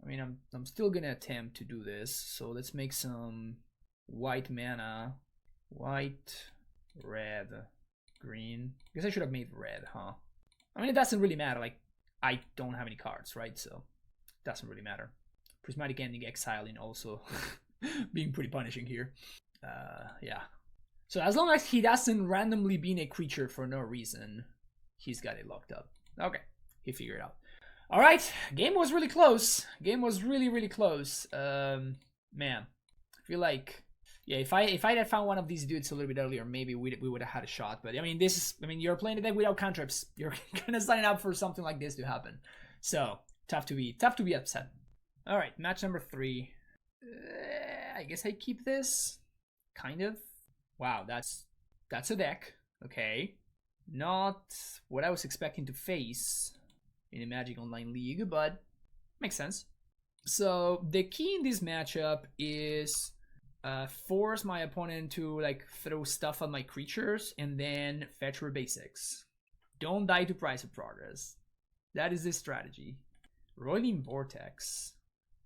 Speaker 1: I mean, I'm still gonna attempt to do this. So let's make some white mana. White, red, green. I guess I should have made red, huh? I mean, it doesn't really matter. Like, I don't have any cards, right? So it doesn't really matter. Prismatic Ending, Exiling also being pretty punishing here. Yeah. So as long as he doesn't randomly being a creature for no reason, he's got it locked up. Okay, he figured it out. All right, game was really close. Game was really, really close. Man, I feel like, yeah, if I had found one of these dudes a little bit earlier, maybe we would have had a shot. But I mean, you're playing the deck without cantrips. You're gonna sign up for something like this to happen. So tough to be upset. All right, match number 3. I guess I keep this, kind of. Wow, that's a deck. Okay, not what I was expecting to face in a Magic Online League, but makes sense. So the key in this matchup is force my opponent to like throw stuff at my creatures and then fetch for basics. Don't die to Price of Progress. That is the strategy. Roiling Vortex.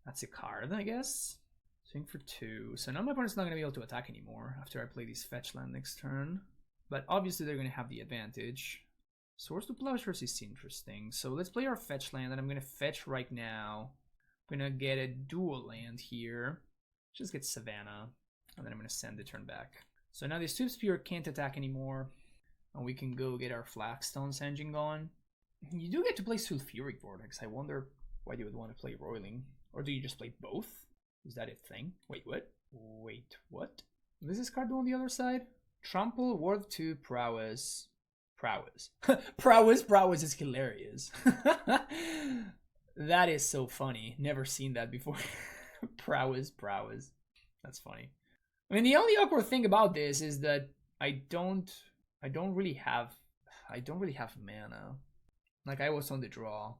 Speaker 1: That's a card, I guess. Swing for 2. So now my opponent's not going to be able to attack anymore after I play this fetch land next turn. But obviously they're going to have the advantage. Source to Plowshares is interesting. So let's play our fetch land, and I'm going to fetch right now. I'm going to get a dual land here. Just get Savannah, and then I'm going to send the turn back. So now this Tube Spear can't attack anymore, and we can go get our Flagstone's engine going. You do get to play Sulfuric Vortex. I wonder why you would want to play Roiling. Or do you just play both? Is that a thing? Wait, what? Wait, what? What does this card do on the other side? Trample, Worth 2, Prowess. Prowess. Prowess is hilarious. That is so funny. Never seen that before. Prowess. That's funny. I mean, the only awkward thing about this is that I don't really have mana. Like, I was on the draw.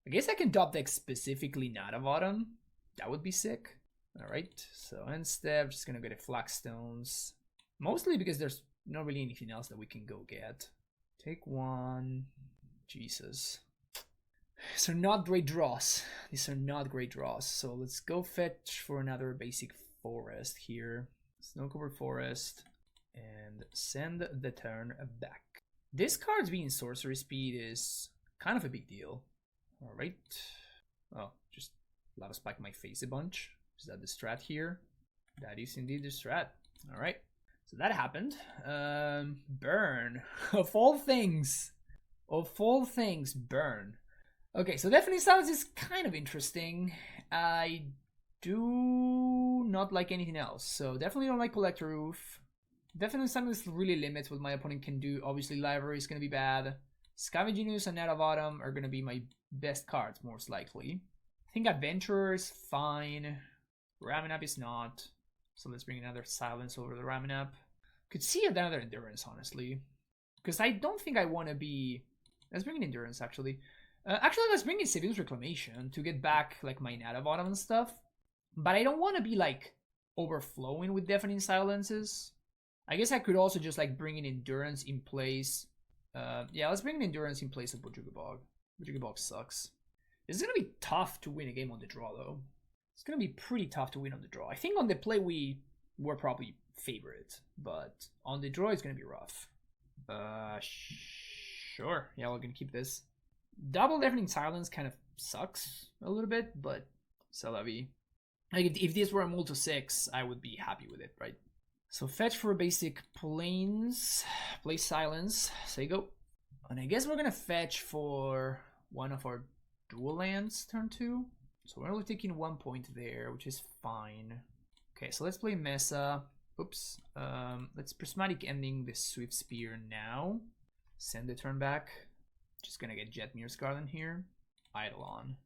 Speaker 1: I guess I can top deck specifically Nada Bottom. That would be sick. Alright, so instead, I'm just gonna get a Flagstones. Mostly because there's not really anything else that we can go get. Take 1. Jesus. These are not great draws. So let's go fetch for another basic forest here. Snow-covered forest. And send the turn back. This card's being sorcery speed is kind of a big deal. Alright. Oh, just Lava Spike my face a bunch. Is that the strat here? That is indeed the strat. Alright. So that happened. Burn. Of all things, burn. Okay, so Deafening Silence is kind of interesting. I do not like anything else. So definitely don't like Collector Roof. Deafening Silence really limits what my opponent can do. Obviously, Library is going to be bad. Scavenging Ooze and Net of Autumn are going to be my best cards, most likely. I think Adventurer is fine. Ramming Up is not. So let's bring another Silence over the Ramming Up. Could see another Endurance, honestly. Because I don't think I want to be... Let's bring in Endurance, actually. Let's bring in Sevin's Reclamation to get back, like, my Nada Bottom and stuff. But I don't want to be, like, overflowing with Deafening Silences. I guess I could also just, like, bring in Endurance in place. Yeah, let's bring in Endurance in place of Bojuka Bog. Bojuka Bog sucks. It's going to be tough to win a game on the draw, though. It's going to be pretty tough to win on the draw. I think on the play we were probably favorite, but on the draw it's going to be rough. Sure. Yeah, we're going to keep this. Double Deafening Silence kind of sucks a little bit, but c'est la vie. Like, if this were a multi 6, I would be happy with it, right? So fetch for basic planes, play Silence, say go. And I guess we're going to fetch for one of our dual lands turn 2. So we're only taking 1 point there, which is fine. Okay, so let's play Mesa. Oops. Let's Prismatic Ending the Swift Spear now. Send the turn back. Just gonna get Jetmir's Garden here. Eidolon.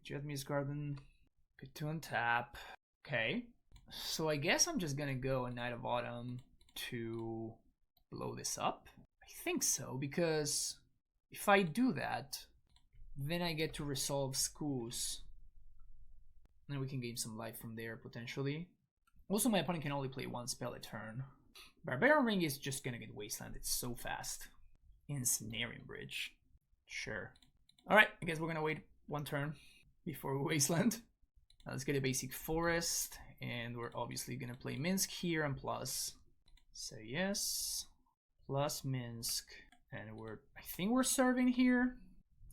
Speaker 1: Jetmir's Garden. Good to untap. Okay. So I guess I'm just gonna go a Knight of Autumn to blow this up. I think so, because if I do that, then I get to resolve Skoos. And we can gain some life from there, potentially. Also, my opponent can only play one spell a turn. Barbarian Ring is just gonna get Wasteland. It's so fast. Ensnaring Bridge. Sure. Alright, I guess we're gonna wait one turn before we Wasteland. Now let's get a basic Forest. And we're obviously gonna play Minsk here and plus. So yes. Plus Minsk. And I think we're serving here.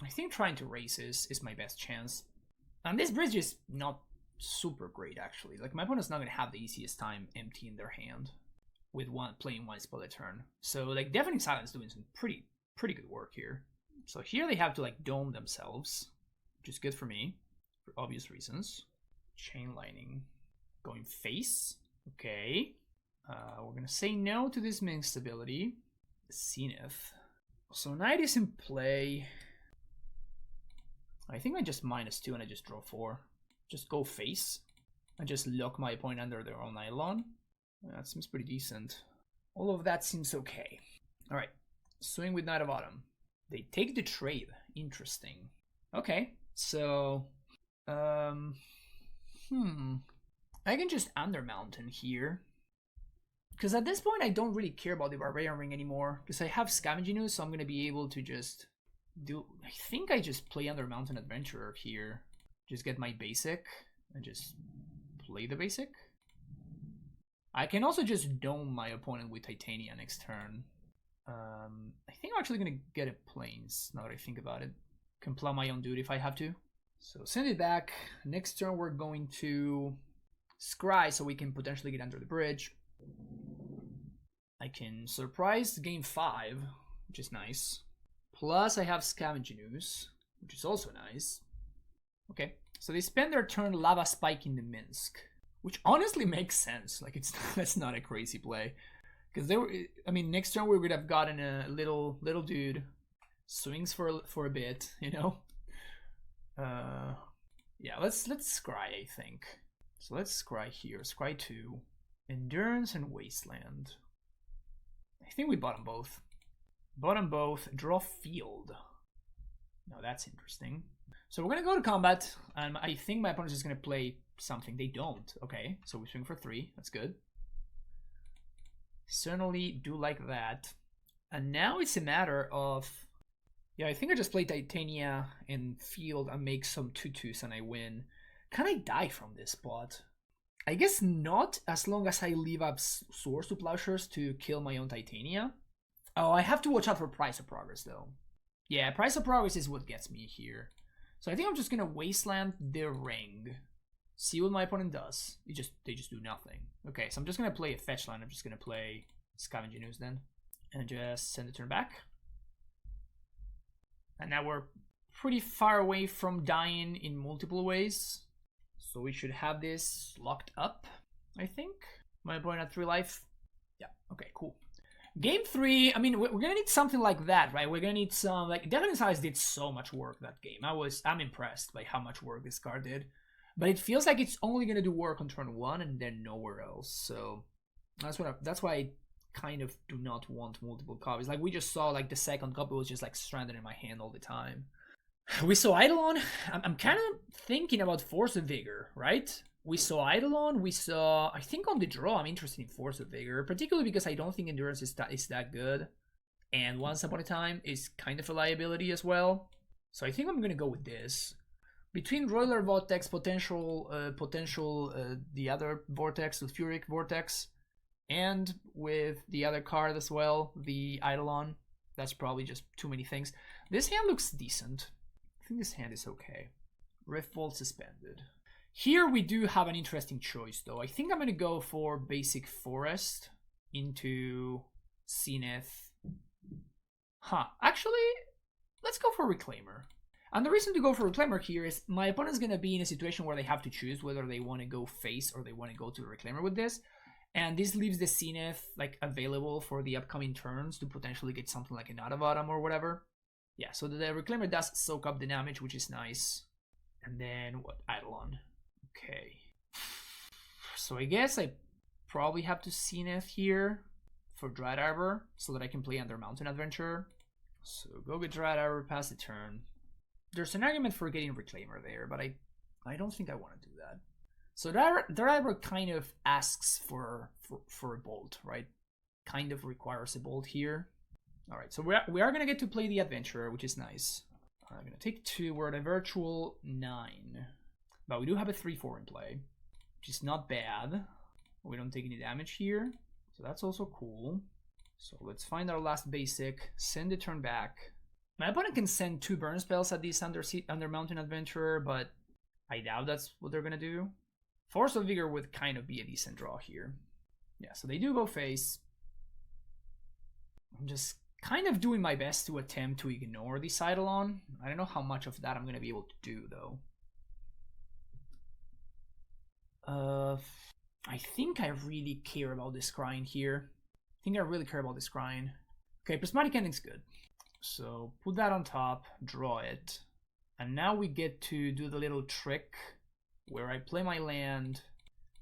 Speaker 1: I think trying to race is my best chance. And this bridge is not super great, actually. Like, my opponent's not gonna have the easiest time emptying their hand with playing one spell a turn. So, like, Deafening Silence doing some pretty good work here. So here they have to, like, dome themselves, which is good for me, for obvious reasons. Chain Lightning. Going face. Okay. We're gonna say no to this Minsk ability. Zenith. So Knight is in play. I think I just -2 and I just draw 4. Just go face. And just lock my opponent under their own Eidolon. That seems pretty decent. All of that seems okay. Alright. Swing with Knight of Autumn. They take the trade. Interesting. Okay. So... I can just Undermountain here. Because at this point I don't really care about the Barbarian Ring anymore. Because I have Scavenging Ooze, so I'm going to be able to just... I think I just play Undermountain Adventurer here. Just get my basic and just play the basic. I can also just dome my opponent with Titania next turn. I think I'm actually gonna get a Plains now that I think about it. Can plow my own dude if I have to. So send it back. Next turn we're going to scry so we can potentially get under the bridge. I can surprise game 5, which is nice. Plus I have Scavenging Ooze, which is also nice. Okay, so they spend their turn Lava Spiking the Minsk, which honestly makes sense. Like, that's not a crazy play, because they were. I mean, next turn we would have gotten a little dude, swings for a bit, you know. Yeah, let's scry. I think so. Let's scry here. Scry 2, Endurance and Wasteland. I think we bottom both. Bottom both. Draw field. Now that's interesting. So we're gonna go to combat, and I think my opponent is gonna play something. They don't. Okay, so we swing for 3. That's good. Certainly do like that. And now it's a matter of... Yeah, I think I just play Titania in field and make some 2/2s and I win. Can I die from this spot? I guess not, as long as I leave up Swords to Plowshares to kill my own Titania. Oh, I have to watch out for Price of Progress, though. Yeah, Price of Progress is what gets me here. So I think I'm just gonna Wasteland their ring. See what my opponent does. They just do nothing. Okay, so I'm just gonna play a fetch line. I'm just gonna play Scavenging Ooze then. And just send the turn back. And now we're pretty far away from dying in multiple ways. So we should have this locked up, I think. My opponent had 3 life. Yeah, okay, cool. Game 3, I mean, we're gonna need something like that, right? We're gonna need some, like, Deafening Silence did so much work that game. I'm impressed by how much work this card did. But it feels like it's only gonna do work on turn 1 and then nowhere else. So that's why I kind of do not want multiple copies. Like, we just saw, like, the second copy was just, like, stranded in my hand all the time. We saw Eidolon. I'm kind of thinking about Force of Vigor, right? We saw Eidolon. We saw, I think on the draw, I'm interested in Force of Vigor, particularly because I don't think Endurance is that good. And Once Upon a Time is kind of a liability as well. So I think I'm going to go with this. Between Roiler Vortex, potential the other Vortex, the Sulfuric Vortex, and with the other card as well, the Eidolon, that's probably just too many things. This hand looks decent. I think this hand is okay. Riftbolt Suspended. Here we do have an interesting choice, though. I think I'm going to go for basic Forest into Zenith. Actually, let's go for Reclaimer. And the reason to go for Reclaimer here is my opponent's going to be in a situation where they have to choose whether they want to go face or they want to go to the Reclaimer with this. And this leaves the Zenith like available for the upcoming turns to potentially get something like an Out of Autumn or whatever. Yeah, so the Reclaimer does soak up the damage, which is nice. And then what? Eidolon. Okay. So I guess I probably have to Zenith here for Dread Arbor so that I can play under Mountain Adventure. So go get Dread Arbor, pass the turn. There's an argument for getting Reclaimer there, but I don't think I want to do that. So Dread Arbor kind of asks for a bolt, right? Kind of requires a bolt here. All right, so we are gonna get to play the Adventurer, which is nice. I'm gonna take 2. We're at a virtual 9, but we do have a 3/4 in play, which is not bad. We don't take any damage here, so that's also cool. So let's find our last basic, send the turn back. My opponent can send 2 burn spells at this under Mountain Adventurer, but I doubt that's what they're gonna do. Force of Vigor would kind of be a decent draw here. Yeah, so they do go face. I'm just kind of doing my best to attempt to ignore the Eidolon. I don't know how much of that I'm gonna be able to do though. I think I really care about this scrying here. I think I really care about this scrying. Okay, Prismatic Ending's good. So put that on top, draw it. And now we get to do the little trick where I play my land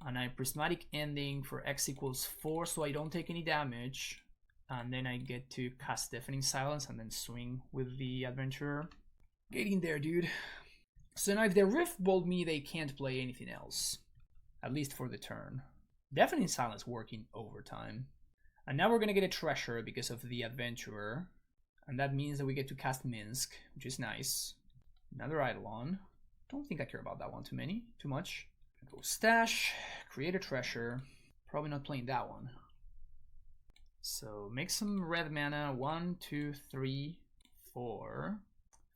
Speaker 1: and I Prismatic Ending for X equals 4 so I don't take any damage. And then I get to cast Deafening Silence and then swing with the Adventurer. Get in there, dude. So now if they Rift Bolt me, they can't play anything else. At least for the turn. Deafening Silence working overtime. And now we're going to get a Treasure because of the Adventurer. And that means that we get to cast Minsk, which is nice. Another Eidolon. Don't think I care about that one too much. Go Stash, create a Treasure. Probably not playing that one. So make some red mana. 1, 2, 3, 4.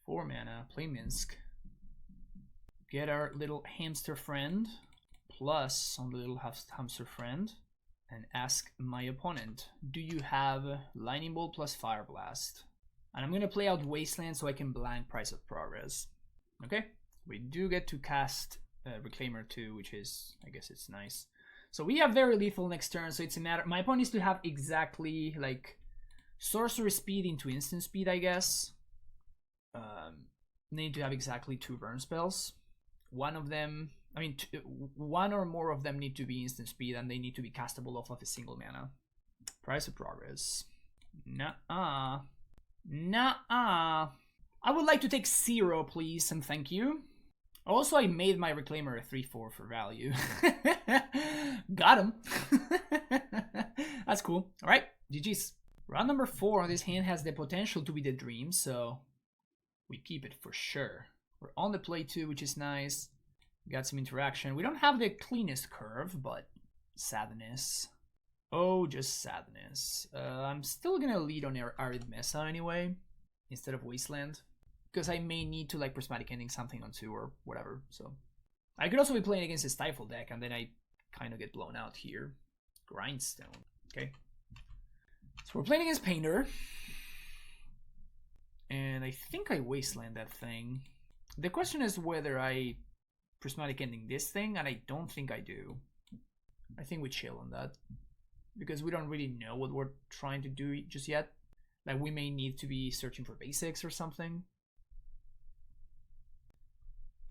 Speaker 1: 4 mana. Play Minsk. Get our little hamster friend. Plus on the little hamster friend. And ask my opponent, do you have Lightning Bolt plus Fire Blast? And I'm going to play out Wasteland so I can blank Price of Progress. Okay? We do get to cast Reclaimer too, which is, I guess it's nice. So we have very lethal next turn, so it's a matter... My opponent needs to have exactly, like, sorcery speed into instant speed, I guess. They need to have exactly 2 burn spells. One of them... I mean, 1 or more of them need to be instant speed, and they need to be castable off of a single mana. Price of Progress. Nuh-uh. Nuh-uh. I would like to take 0, please, and thank you. Also, I made my Reclaimer a 3/4 for value. Got him. That's cool. All right, GG's. Round number 4 on this hand has the potential to be the dream, so we keep it for sure. We're on the play too, which is nice. Got some interaction. We don't have the cleanest curve, but sadness. Oh, just sadness. I'm still gonna lead on Arid Mesa anyway, instead of Wasteland. Because I may need to like Prismatic Ending something on 2 or whatever. So I could also be playing against a Stifle deck and then I kind of get blown out here. Grindstone. Okay. So we're playing against Painter. And I think I Wasteland that thing. The question is whether I Prismatic Ending this thing, and I don't think I do. I think we chill on that. Because we don't really know what we're trying to do just yet. Like we may need to be searching for basics or something.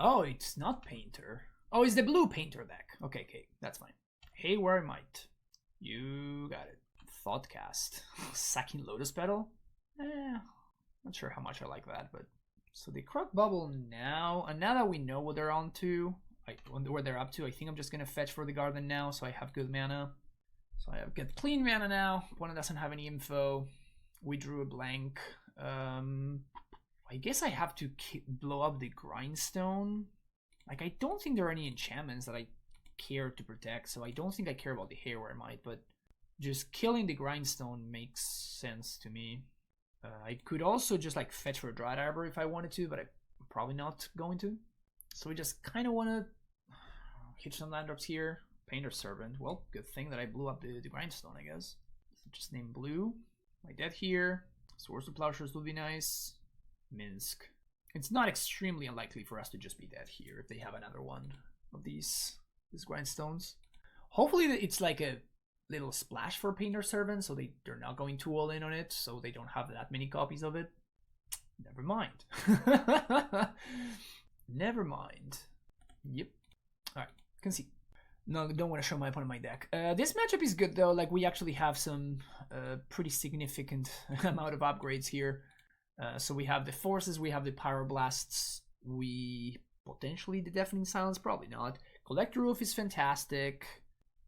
Speaker 1: Oh, it's not Painter. Oh, it's the blue Painter deck. Okay, that's fine. Haywire Might. You got it. Thoughtcast. Sacking Lotus Petal? Not sure how much I like that, but... So they Croc Bubble now, and now that we know what they're on to, where they're up to, I think I'm just gonna fetch for the Garden now, so I have good mana. So I have get clean mana now. Opponent doesn't have any info. We drew a blank. I guess I have to blow up the Grindstone. Like, I don't think there are any enchantments that I care to protect, so I don't think I care about the Haywire Might, but just killing the Grindstone makes sense to me. I could also just like fetch for a Dread Arbor if I wanted to, but I'm probably not going to. So we just kind of want to hit some land drops here. Painter's Servant. Well, good thing that I blew up the Grindstone, I guess. So just name blue. My dead here. Swords to Plowshares would be nice. Minsk. It's not extremely unlikely for us to just be dead here if they have another one of these Grindstones. Hopefully it's like a little splash for Painter Servant, so they're not going too all in on it, so they don't have that many copies of it. Never mind. Never mind. Yep. Alright, concede. No, don't want to show my opponent my deck. This matchup is good though, like we actually have some pretty significant amount of upgrades here. So we have the Forces, we have the Pyroblasts, we potentially the Deafening Silence, probably not. Collector Roof is fantastic.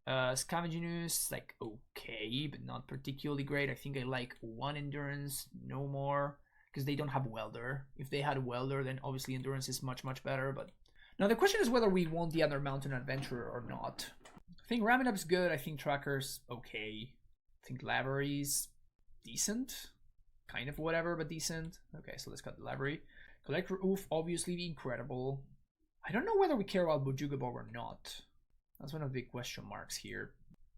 Speaker 1: Scavenginus, like okay, but not particularly great. I think I like 1 Endurance, no more, because they don't have Welder. If they had a Welder, then obviously Endurance is much, much better. But now the question is whether we want the other Mountain Adventurer or not. I think Raminup's good. I think Tracker's okay. I think Library's decent. Kind of whatever, but decent. Okay, so let's cut the Library. Collector Oof, obviously incredible. I don't know whether we care about Bojuga Bog or not. That's one of the big question marks here.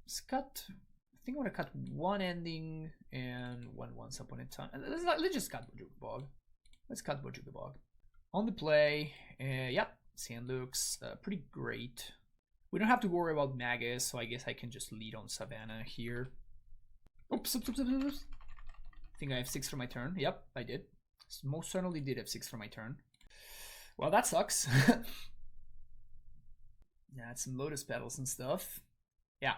Speaker 1: Let's cut. I think I want to cut 1 Ending and 1 Once Upon a Time. Let's just cut Bojuga Bog. Let's cut Bojuga Bog. On the play, yep, Sand looks pretty great. We don't have to worry about Magus, so I guess I can just lead on Savannah here. Oops. I think I have 6 for my turn. Yep, I did. Most certainly did have 6 for my turn. Well, that sucks. Yeah, some Lotus Petals and stuff. Yeah,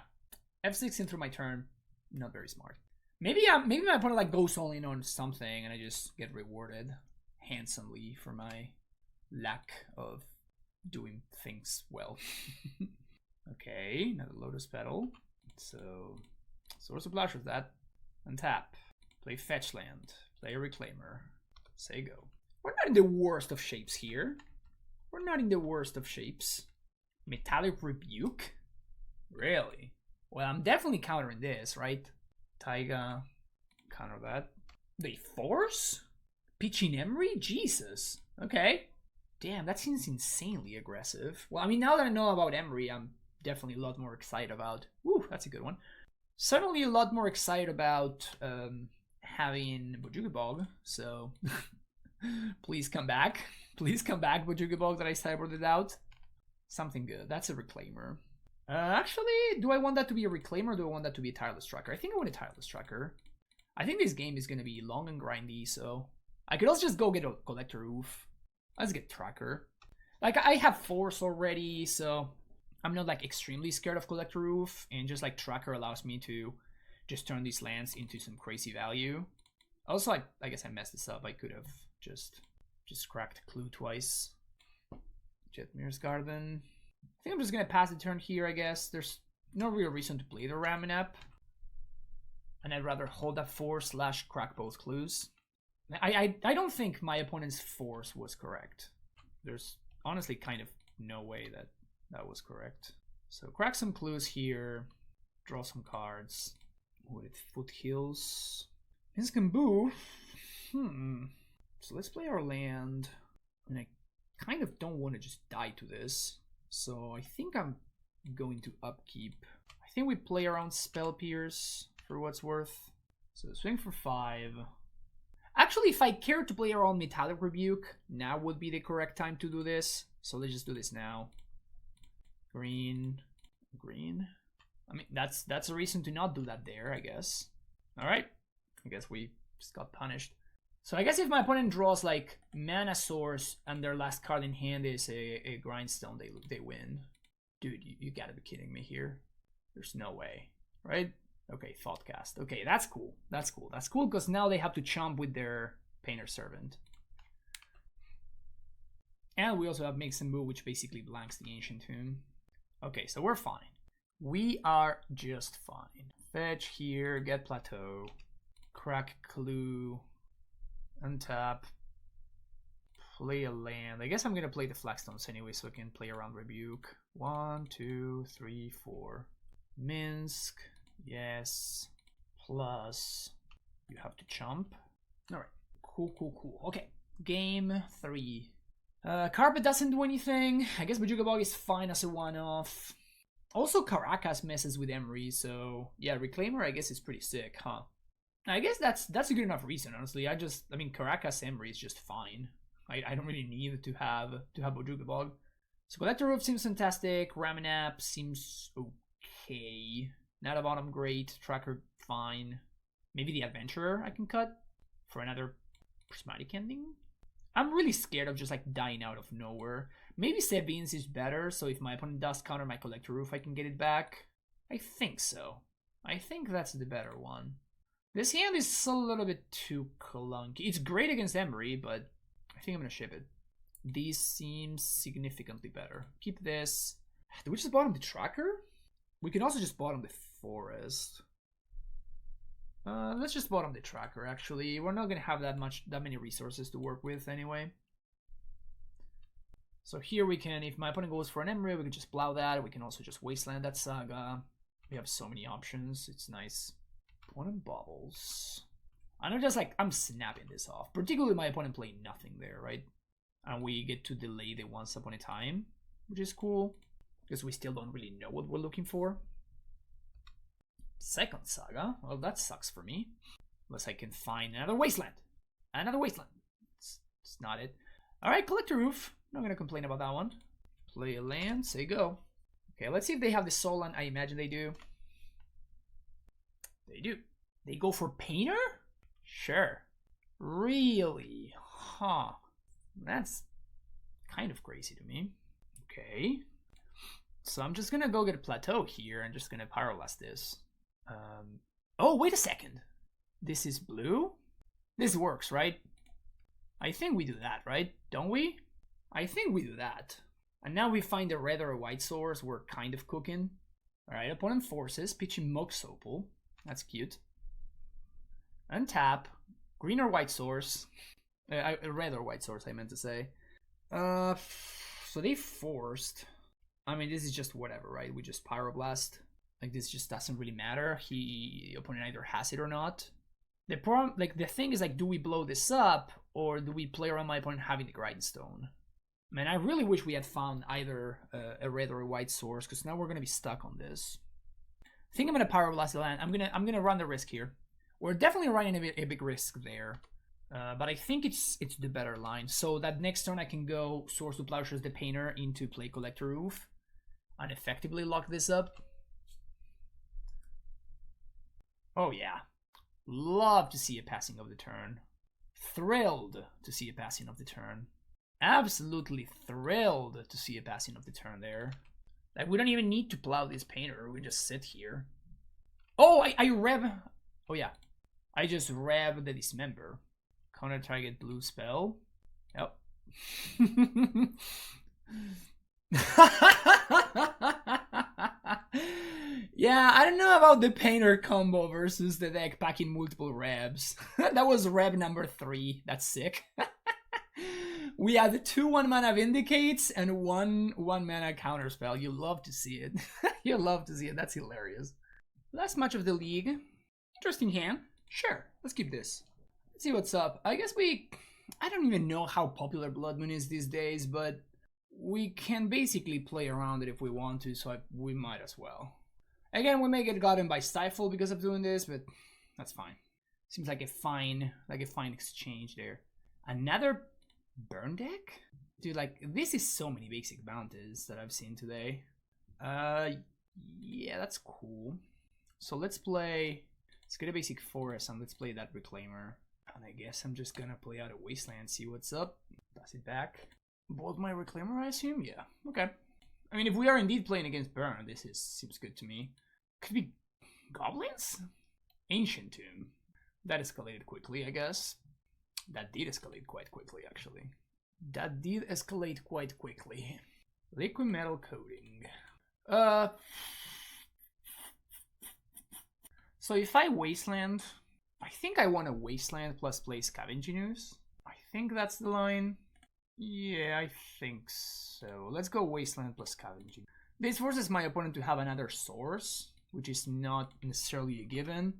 Speaker 1: F6 in through my turn. Not very smart. Maybe my opponent like goes all in on something, and I just get rewarded handsomely for my lack of doing things well. Okay, another Lotus Petal. So Source of Blush with that. Untap. Play Fetch Land. Play a Reclaimer. Say go. We're not in the worst of shapes here. We're not in the worst of shapes. Metallic Rebuke? Really? Well, I'm definitely countering this, right? Taiga. Counter that. They force? Pitching Emery? Jesus. Okay. Damn, that seems insanely aggressive. Well, I mean, now that I know about Emery, I'm definitely a lot more excited about... Woo, that's a good one. Certainly a lot more excited about having Bojuga Bog, so... Please come back. Please come back, Bojuga Bog, that I cybered out. Something good. That's a Reclaimer. Actually, do I want that to be a Reclaimer or do I want that to be a Tireless Tracker? I think I want a Tireless Tracker. I think this game is going to be long and grindy, so... I could also just go get a Collector Roof. Let's get Tracker. Like, I have Force already, so... I'm not, like, extremely scared of Collector Roof. And just, like, Tracker allows me to just turn these lands into some crazy value. Also, I guess I messed this up. I could have just cracked Clue twice. Jetmir's Garden. I think I'm just gonna pass the turn here, I guess. There's no real reason to play the Raminap. And I'd rather hold that Force / crack both clues. I don't think my opponent's Force was correct. There's honestly kind of no way that that was correct. So crack some clues here. Draw some cards. What it Foothills. Pinskamboo. So let's play our land. And I kind of don't want to just die to this. So I think I'm going to upkeep. I think we play around Spell Pierce for what's worth. So swing for 5. Actually, if I care to play around Metallic Rebuke, now would be the correct time to do this. So let's just do this now. Green. I mean, that's a reason to not do that there, I guess. Alright. I guess we just got punished. So I guess if my opponent draws like Mana Source and their last card in hand is a Grindstone, they win. Dude, you gotta be kidding me here. There's no way, right? Okay, Thoughtcast. Okay, that's cool. That's cool. That's cool because now they have to chomp with their Painter Servant. And we also have Make Some Move, which basically blanks the Ancient Tomb. Okay, so we're fine. We are just fine. Fetch here, get Plateau, crack Clue, untap, play a land. I guess I'm gonna play the Flagstones anyway, so I can play around Rebuke. 1, 2, 3, 4. Minsk, yes. Plus, you have to chomp. All right, cool. Okay, game 3. Carpet doesn't do anything. I guess Bojuga Bog is fine as a one-off. Also, Caracas messes with Emery, so yeah, Reclaimer I guess is pretty sick, huh? I guess that's a good enough reason, honestly. I mean, Caracas Emery is just fine. I don't really need to have Bojuga Bog. So Collector Roof seems fantastic. Raminap seems okay. Not a bottom, great. Tracker, fine. Maybe the Adventurer I can cut for another prismatic ending. I'm really scared of just like dying out of nowhere. Maybe Sabines is better, so if my opponent does counter my Collector Roof, I can get it back. I think so. I think that's the better one. This hand is a little bit too clunky. It's great against Emery, but I think I'm gonna ship it. These seem significantly better. Keep this. Do we just bottom the Tracker? We can also just bottom the Forest. Let's just bottom the Tracker, actually. We're not gonna have that many resources to work with anyway. So here we can, if my opponent goes for an Emery, we can just plow that. We can also just wasteland that Saga. We have so many options. It's nice. Opponent bobbles. I know, just like I'm snapping this off. Particularly my opponent playing nothing there, right? And we get to delay the Once Upon a Time, which is cool. Because we still don't really know what we're looking for. Second Saga. Well, that sucks for me. Unless I can find another Wasteland. Another Wasteland. It's not it. Alright, Collector Roof. Not gonna complain about that one. Play a land, say go. Okay, let's see if they have the Soul Land. I imagine they do. They do. They go for Painter? Sure. Really? Huh. That's kind of crazy to me. Okay. So I'm just gonna go get a Plateau here and just gonna Pyroblast this. Oh, wait a second. This is blue? This works, right? I think we do that, right? Don't we? I think we do that. And now we find a red or a white source. We're kind of cooking. Alright, opponent forces. Pitching Mox Opal. That's cute. Untap. Green or white source. Red or white source, I meant to say. So they forced. I mean, this is just whatever, right? We just Pyroblast. Like, this just doesn't really matter. The opponent either has it or not. The problem, like, the thing is, like, do we blow this up, or do we play around my opponent having the Grindstone? Man, I really wish we had found either a red or a white source, because now we're gonna be stuck on this. I think I'm gonna Pyroblast the land. I'm gonna run the risk here. We're definitely running a big risk there, but I think it's the better line. So that next turn I can go Source to Plowshares the Painter into play Collector Roof, and effectively lock this up. Oh yeah, love to see a passing of the turn. Thrilled to see a passing of the turn. Absolutely thrilled to see a passing of the turn there. Like, we don't even need to plow this Painter. We just sit here. Oh, I rev. Oh yeah, I just rev the Dismember. Counter target blue spell. Yep. Yeah, I don't know about the Painter combo versus the deck packing multiple revs. That was rev number 3. That's sick. We had 2 1-mana Vindicates and 1 1-mana Counterspell. You love to see it. You love to see it. That's hilarious. Last match of the league. Interesting hand. Sure, let's keep this. Let's see what's up. I guess I don't even know how popular Blood Moon is these days, but we can basically play around it if we want to, so we might as well. Again, we may get gotten by Stifle because of doing this, but that's fine. Seems like a fine exchange there. Another burn deck? Dude, like, this is so many basic bounties that I've seen today. Yeah, that's cool. So let's get a basic forest and let's play that Reclaimer. And I guess I'm just gonna play out a Wasteland, see what's up. Pass it back. Bolt my Reclaimer, I assume? Yeah, okay. I mean, if we are indeed playing against Burn, seems good to me. Could be Goblins? Ancient Tomb. That escalated quickly, I guess. That did escalate quite quickly, actually. That did escalate quite quickly. Liquid Metal Coating. So if I Wasteland, I think I want a Wasteland plus play Scavenging Ooze. I think that's the line. Yeah, I think so. Let's go Wasteland plus Scavenging. This forces my opponent to have another source, which is not necessarily a given.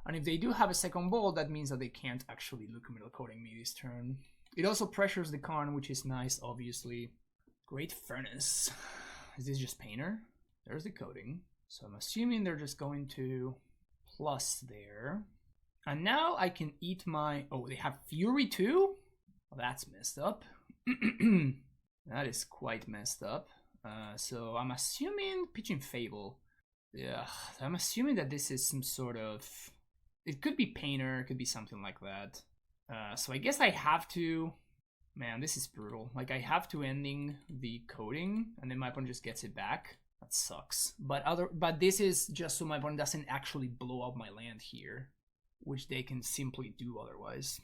Speaker 1: And if they do have a second ball, that means that they can't actually Liquid Metal Coating me this turn. It also pressures the Karn, which is nice, obviously. Great Furnace. Is this just Painter? There's the coating. So I'm assuming they're just going to plus there. And now I can eat my... Oh, they have Fury too? Well, that's messed up. That is quite messed up. So I'm assuming pitching Fable. Yeah, I'm assuming that this is some sort of... It could be Painter, it could be something like that. So I guess I have to... Man, this is brutal. Like, I have to ending the coding, and then my opponent just gets it back. That sucks. But this is just so my opponent doesn't actually blow up my land here, which they can simply do otherwise.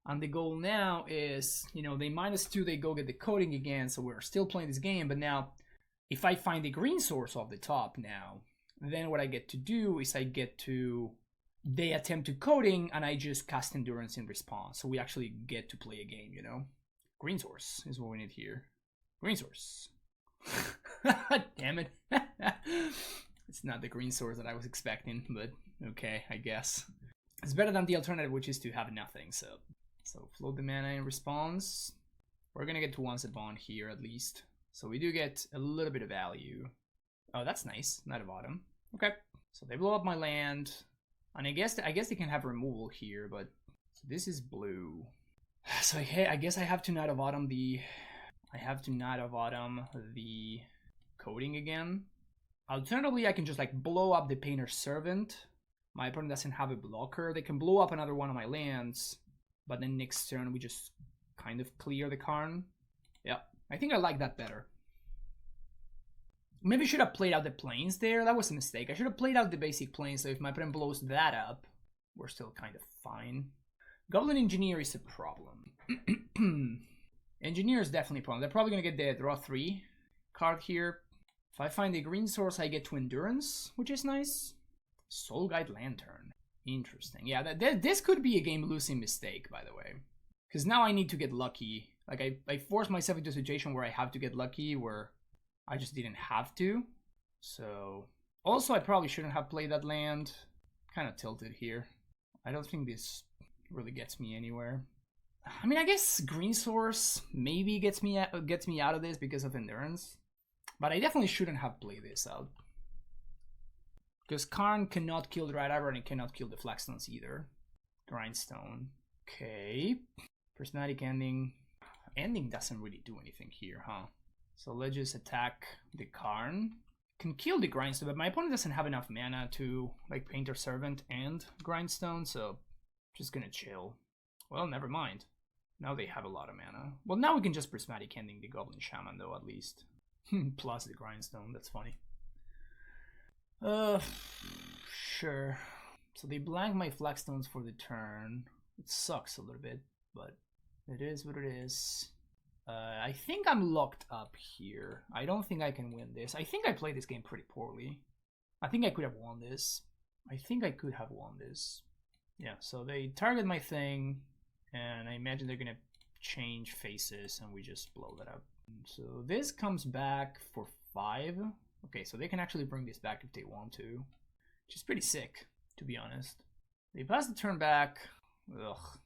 Speaker 1: And the goal now is, you know, they -2, they go get the coding again, so we're still playing this game. But now, if I find the green source off the top now, then what I get to do is I get to... They attempt to coding, and I just cast Endurance in response. So we actually get to play a game, you know? Green source is what we need here. Green source. Damn it. It's not the green source that I was expecting, but okay, I guess. It's better than the alternative, which is to have nothing, so float the mana in response. We're gonna get to once a bond here at least. So we do get a little bit of value. Oh, that's nice. Knight of Autumn. Okay. So they blow up my land. And I guess they can have removal here, but so this is blue. So I guess I have to Knight of Autumn the coding again. Alternatively, I can just like blow up the Painter's Servant. My opponent doesn't have a blocker. They can blow up another one of my lands, but then next turn we just kind of clear the Karn. Yeah, I think I like that better. Maybe I should have played out the planes there. That was a mistake. I should have played out the basic planes, so if my opponent blows that up, we're still kind of fine. Goblin Engineer is a problem. Engineer is definitely a problem. They're probably going to get the draw 3 card here. If I find the green source, I get to Endurance, which is nice. Soul Guide Lantern. Interesting. Yeah, this could be a game-losing mistake, by the way. Because now I need to get lucky. Like, I forced myself into a situation where I have to get lucky, where I just didn't have to. So, also I probably shouldn't have played that land. Kind of tilted here. I don't think this really gets me anywhere. I mean, I guess green source maybe gets me out of this because of Endurance. But I definitely shouldn't have played this out. Because Karn cannot kill the Red Arbor and it cannot kill the Flagstones either. Grindstone. Okay. Prismatic Ending. Ending doesn't really do anything here, huh? So let's just attack the Karn. Can kill the Grindstone, but my opponent doesn't have enough mana to like Painter Servant and Grindstone, so just gonna chill. Well, never mind. Now they have a lot of mana. Well, now we can just Prismatic Ending the Goblin Shaman though, at least. Plus the Grindstone, that's funny. Sure. So they blank my Flagstones for the turn. It sucks a little bit, but it is what it is. I think I'm locked up here. I don't think I can win this. I think I played this game pretty poorly. I think I could have won this. Yeah, so they target my thing, and I imagine they're gonna change faces, and we just blow that up. So this comes back for 5. Okay, so they can actually bring this back if they want to, which is pretty sick, to be honest. They pass the turn back. Ugh.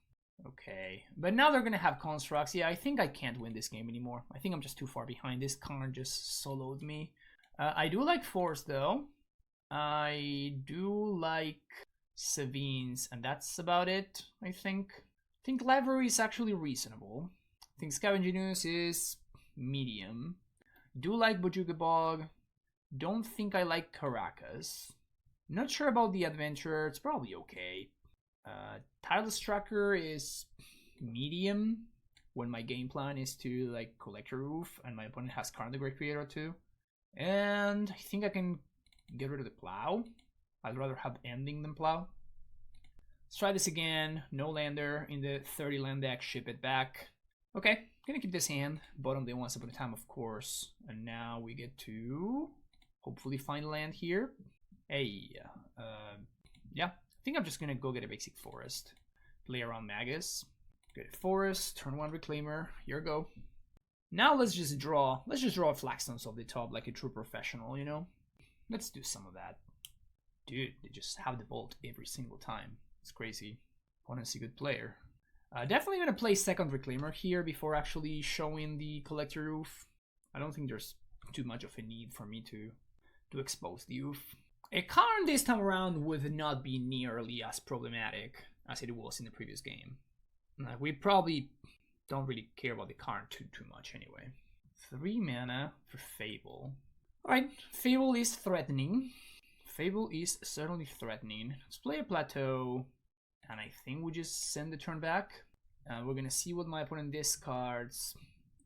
Speaker 1: Okay, but now they're gonna have constructs. Yeah, I think I can't win this game anymore. I think I'm just too far behind. This Karn just soloed me. I do like Force though. I do like Savines, and that's about it, I think. I think Library is actually reasonable. I think Scavenging Ooze is medium. Do like Bojuka Bog. Don't think I like Caracas. Not sure about the Adventurer. It's probably okay. Tireless Tracker is medium when my game plan is to like Collector Roof and my opponent has Karn the Great Creator too. And I think I can get rid of the Plow. I'd rather have Ending than Plow. Let's try this again. No lander in the 30 land deck, ship it back. Okay, gonna keep this hand. Bottom the Once Upon a Time, of course. And now we get to hopefully find land here. Hey, yeah. I think I'm just gonna go get a basic forest. Play around Magus. Get a forest, turn 1 Reclaimer. Here we go. Now let's just draw Flagstones off the top like a true professional, you know? Let's do some of that. Dude, they just have the bolt every single time. It's crazy. Opponent's a good player. Definitely gonna play second Reclaimer here before actually showing the Collector Roof. I don't think there's too much of a need for me to expose the Oof. A Karn this time around would not be nearly as problematic as it was in the previous game. We probably don't really care about the Karn too much anyway. 3 mana for Fable. Alright, Fable is threatening. Fable is certainly threatening. Let's play a plateau, and I think we just send the turn back. And we're gonna see what my opponent discards,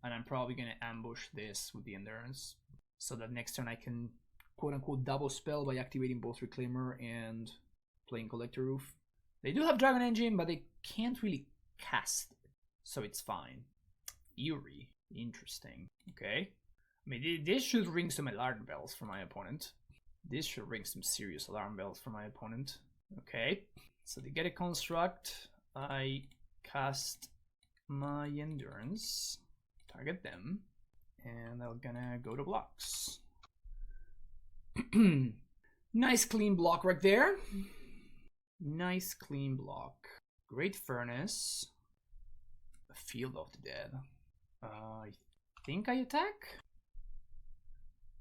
Speaker 1: and I'm probably gonna ambush this with the Endurance, so that next turn I can quote-unquote double spell by activating both Reclaimer and playing Collector Roof. They do have Dragon Engine, but they can't really cast it, so it's fine. Fury, interesting. Okay. I mean, this should ring some alarm bells for my opponent. This should ring some serious alarm bells for my opponent. Okay, so they get a construct. I cast my Endurance, target them, and I'm gonna go to blocks. Nice clean block right there. Nice clean block. Great Furnace. A Field of the Dead. I think I attack.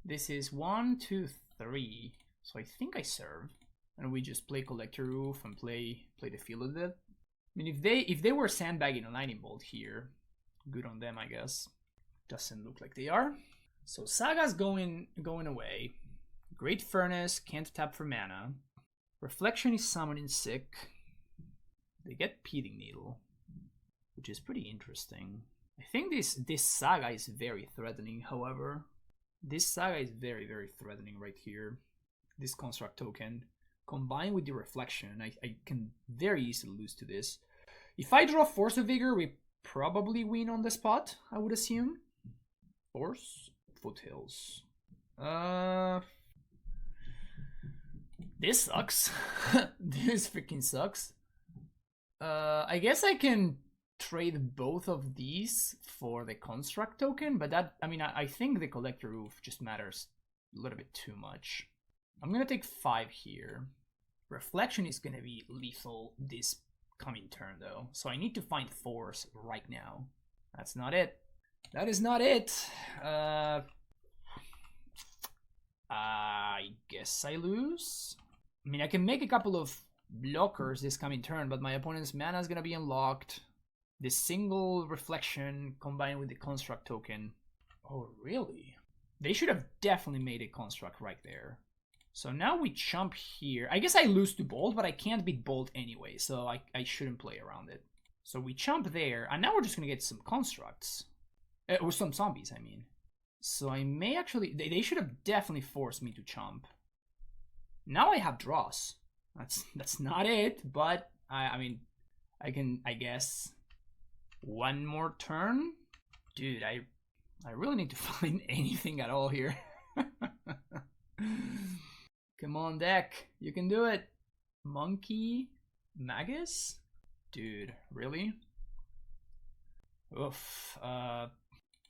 Speaker 1: This is 1, 2, 3. So I think I serve. And we just play Collector Roof and play the Field of the Dead. I mean, if they were sandbagging a Lightning Bolt here, good on them, I guess. Doesn't look like they are. So Saga's going away. Great Furnace, can't tap for mana. Reflection is summoning sick. They get Peeling Needle, which is pretty interesting. I think this Saga is very threatening, however. This Saga is very, very threatening right here. This construct token, combined with the Reflection, I can very easily lose to this. If I draw Force of Vigor, we probably win on the spot, I would assume. Force, Foothills. This sucks. This freaking sucks. I guess I can trade both of these for the construct token, but that, I mean, I think the Collector Roof just matters a little bit too much. I'm gonna take 5 here. Reflection is gonna be lethal this coming turn though, so I need to find Force right now. That's not it. That is not it. I guess I lose. I mean, I can make a couple of blockers this coming turn, but my opponent's mana is gonna be unlocked. This single Reflection combined with the construct token. Oh, really? They should have definitely made a construct right there. So now we chump here. I guess I lose to Bolt, but I can't beat Bolt anyway, so I shouldn't play around it. So we chump there, and now we're just gonna get some constructs. Or some zombies, I mean. So I may actually... They should have definitely forced me to chump. Now I have draws. That's not it, but I mean, I can, I guess... One more turn? Dude, I really need to find anything at all here. Come on, deck. You can do it. Monkey? Magus? Dude, really? Oof.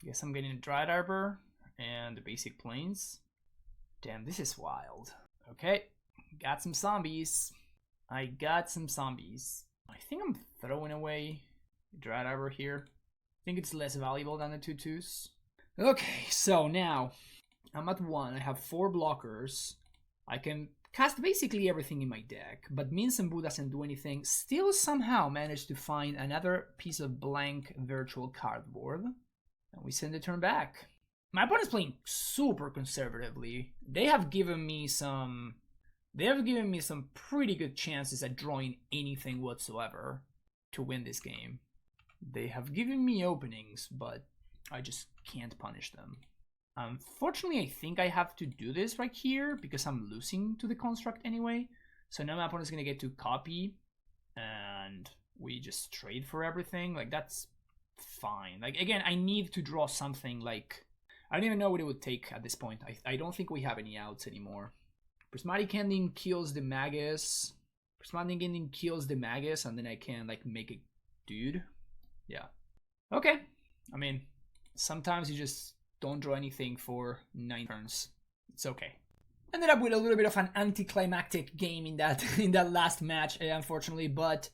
Speaker 1: Guess I'm getting a Dryad Arbor and the basic planes. Damn, this is wild. Okay, got some zombies. I got some zombies. I think I'm throwing away Dryad Arbor here. I think it's less valuable than the 2/2s. Okay, so now I'm at 1. I have 4 blockers. I can cast basically everything in my deck, but Mince and Boo doesn't do anything. Still somehow managed to find another piece of blank virtual cardboard. And we send the turn back. My opponent's playing super conservatively. They have given me some pretty good chances at drawing anything whatsoever to win this game. They have given me openings, but I just can't punish them. Unfortunately, I think I have to do this right here because I'm losing to the construct anyway. So now my opponent's gonna get to copy, and we just trade for everything. Like, that's fine. Like, again, I need to draw something. Like, I don't even know what it would take at this point. I don't think we have any outs anymore. Prismatic Ending kills the Magus. Prismatic Ending kills the Magus, and then I can, like, make a dude. Yeah. Okay. I mean, sometimes you just don't draw anything for 9 turns. It's okay. Ended up with a little bit of an anticlimactic game in that last match, unfortunately, but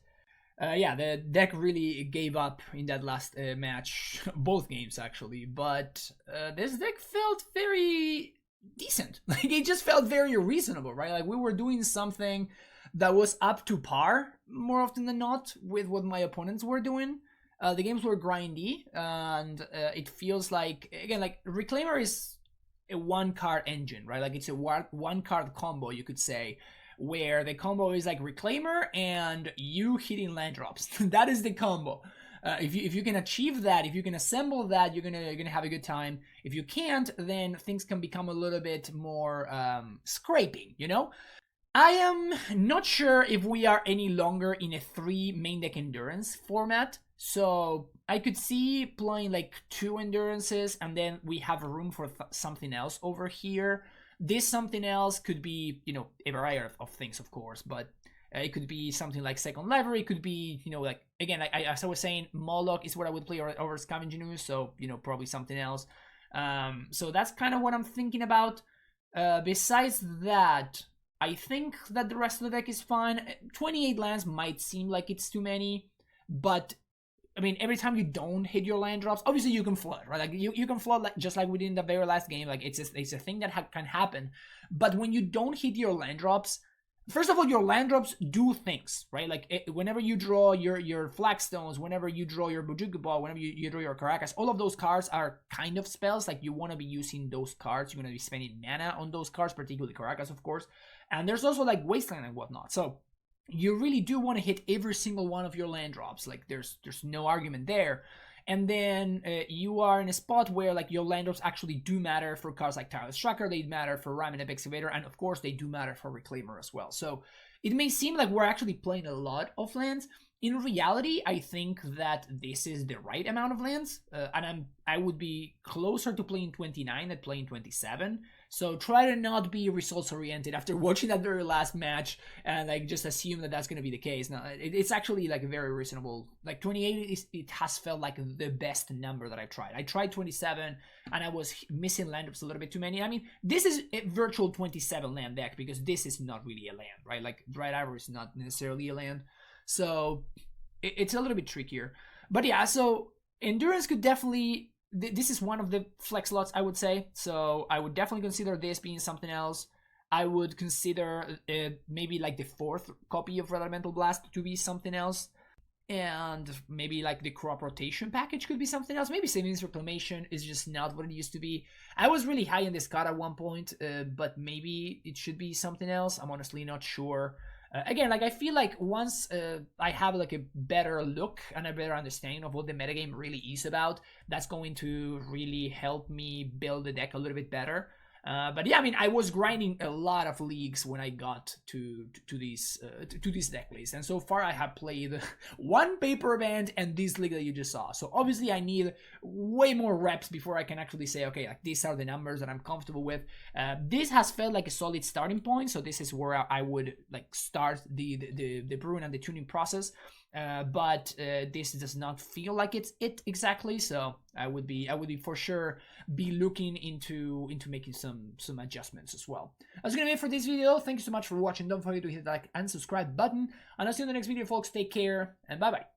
Speaker 1: yeah, the deck really gave up in that last match, both games actually, but this deck felt very decent. Like, it just felt very reasonable, right? Like, we were doing something that was up to par more often than not with what my opponents were doing. The games were grindy, and it feels like, again, like, Reclaimer is a one card engine, right? Like it's a one card combo, you could say, where the combo is like Reclaimer and you hitting land drops. That is the combo. If you can achieve that, if you can assemble that, you're gonna have a good time. If you can't, then things can become a little bit more scraping, you know? I am not sure if we are any longer in a 3 main deck endurance format, so I could see playing like 2 endurances and then we have room for something else over here. This something else could be, you know, a variety of things, of course, but it could be something like Second Library. It could be, you know, like, again, as I was saying, Moloch is what I would play over Scavenging Ooze, so, you know, probably something else. So that's kind of what I'm thinking about. Besides that, I think that the rest of the deck is fine. 28 lands might seem like it's too many, but I mean, every time you don't hit your land drops, obviously you can flood, right? Like you can flood, like just like we did in the very last game. Like it's a thing that can happen. But when you don't hit your land drops, first of all, your land drops do things, right? Like whenever you draw your Flagstones, whenever you draw your Bojuka Ball, whenever you draw your Caracas, all of those cards are kind of spells. Like you want to be using those cards. You want to be spending mana on those cards, particularly Caracas, of course. And there's also like Wasteland and whatnot. So you really do want to hit every single one of your land drops. Like there's no argument there. And then you are in a spot where like your land drops actually do matter for cards like Tireless Tracker, they matter for Ramen Excavator, and of course they do matter for Reclaimer as well. So it may seem like we're actually playing a lot of lands. In reality, I think that this is the right amount of lands, and I would be closer to playing 29 than playing 27. So try to not be results oriented after watching that very last match and like just assume that that's going to be the case. No, it's actually like a very reasonable. Like 28, it has felt like the best number that I've tried. I tried 27 and I was missing land drops a little bit too many. I mean, this is a virtual 27 land deck because this is not really a land, right? Like Bright Ivory is not necessarily a land. So it's a little bit trickier. But yeah, so Endurance could definitely... This is one of the flex slots, I would say. So I would definitely consider this being something else. I would consider maybe like the 4th copy of Red Elemental Blast to be something else. And maybe like the crop rotation package could be something else. Maybe Savings Reclamation is just not what it used to be. I was really high in this card at one point, but maybe it should be something else. I'm honestly not sure. Again, like I feel like once I have like a better look and a better understanding of what the metagame really is about, that's going to really help me build the deck a little bit better. But yeah, I mean, I was grinding a lot of leagues when I got to this deck list, and so far I have played 1 paper event and this league that you just saw. So obviously I need way more reps before I can actually say, okay, like these are the numbers that I'm comfortable with. This has felt like a solid starting point, so this is where I would like start the brewing and the tuning process. But this does not feel like it's it exactly, so I would be for sure be looking into making some adjustments as well. That's gonna be it for this video. Thank you so much for watching. Don't forget to hit the like and subscribe button, and I'll see you in the next video, folks. Take care and bye bye.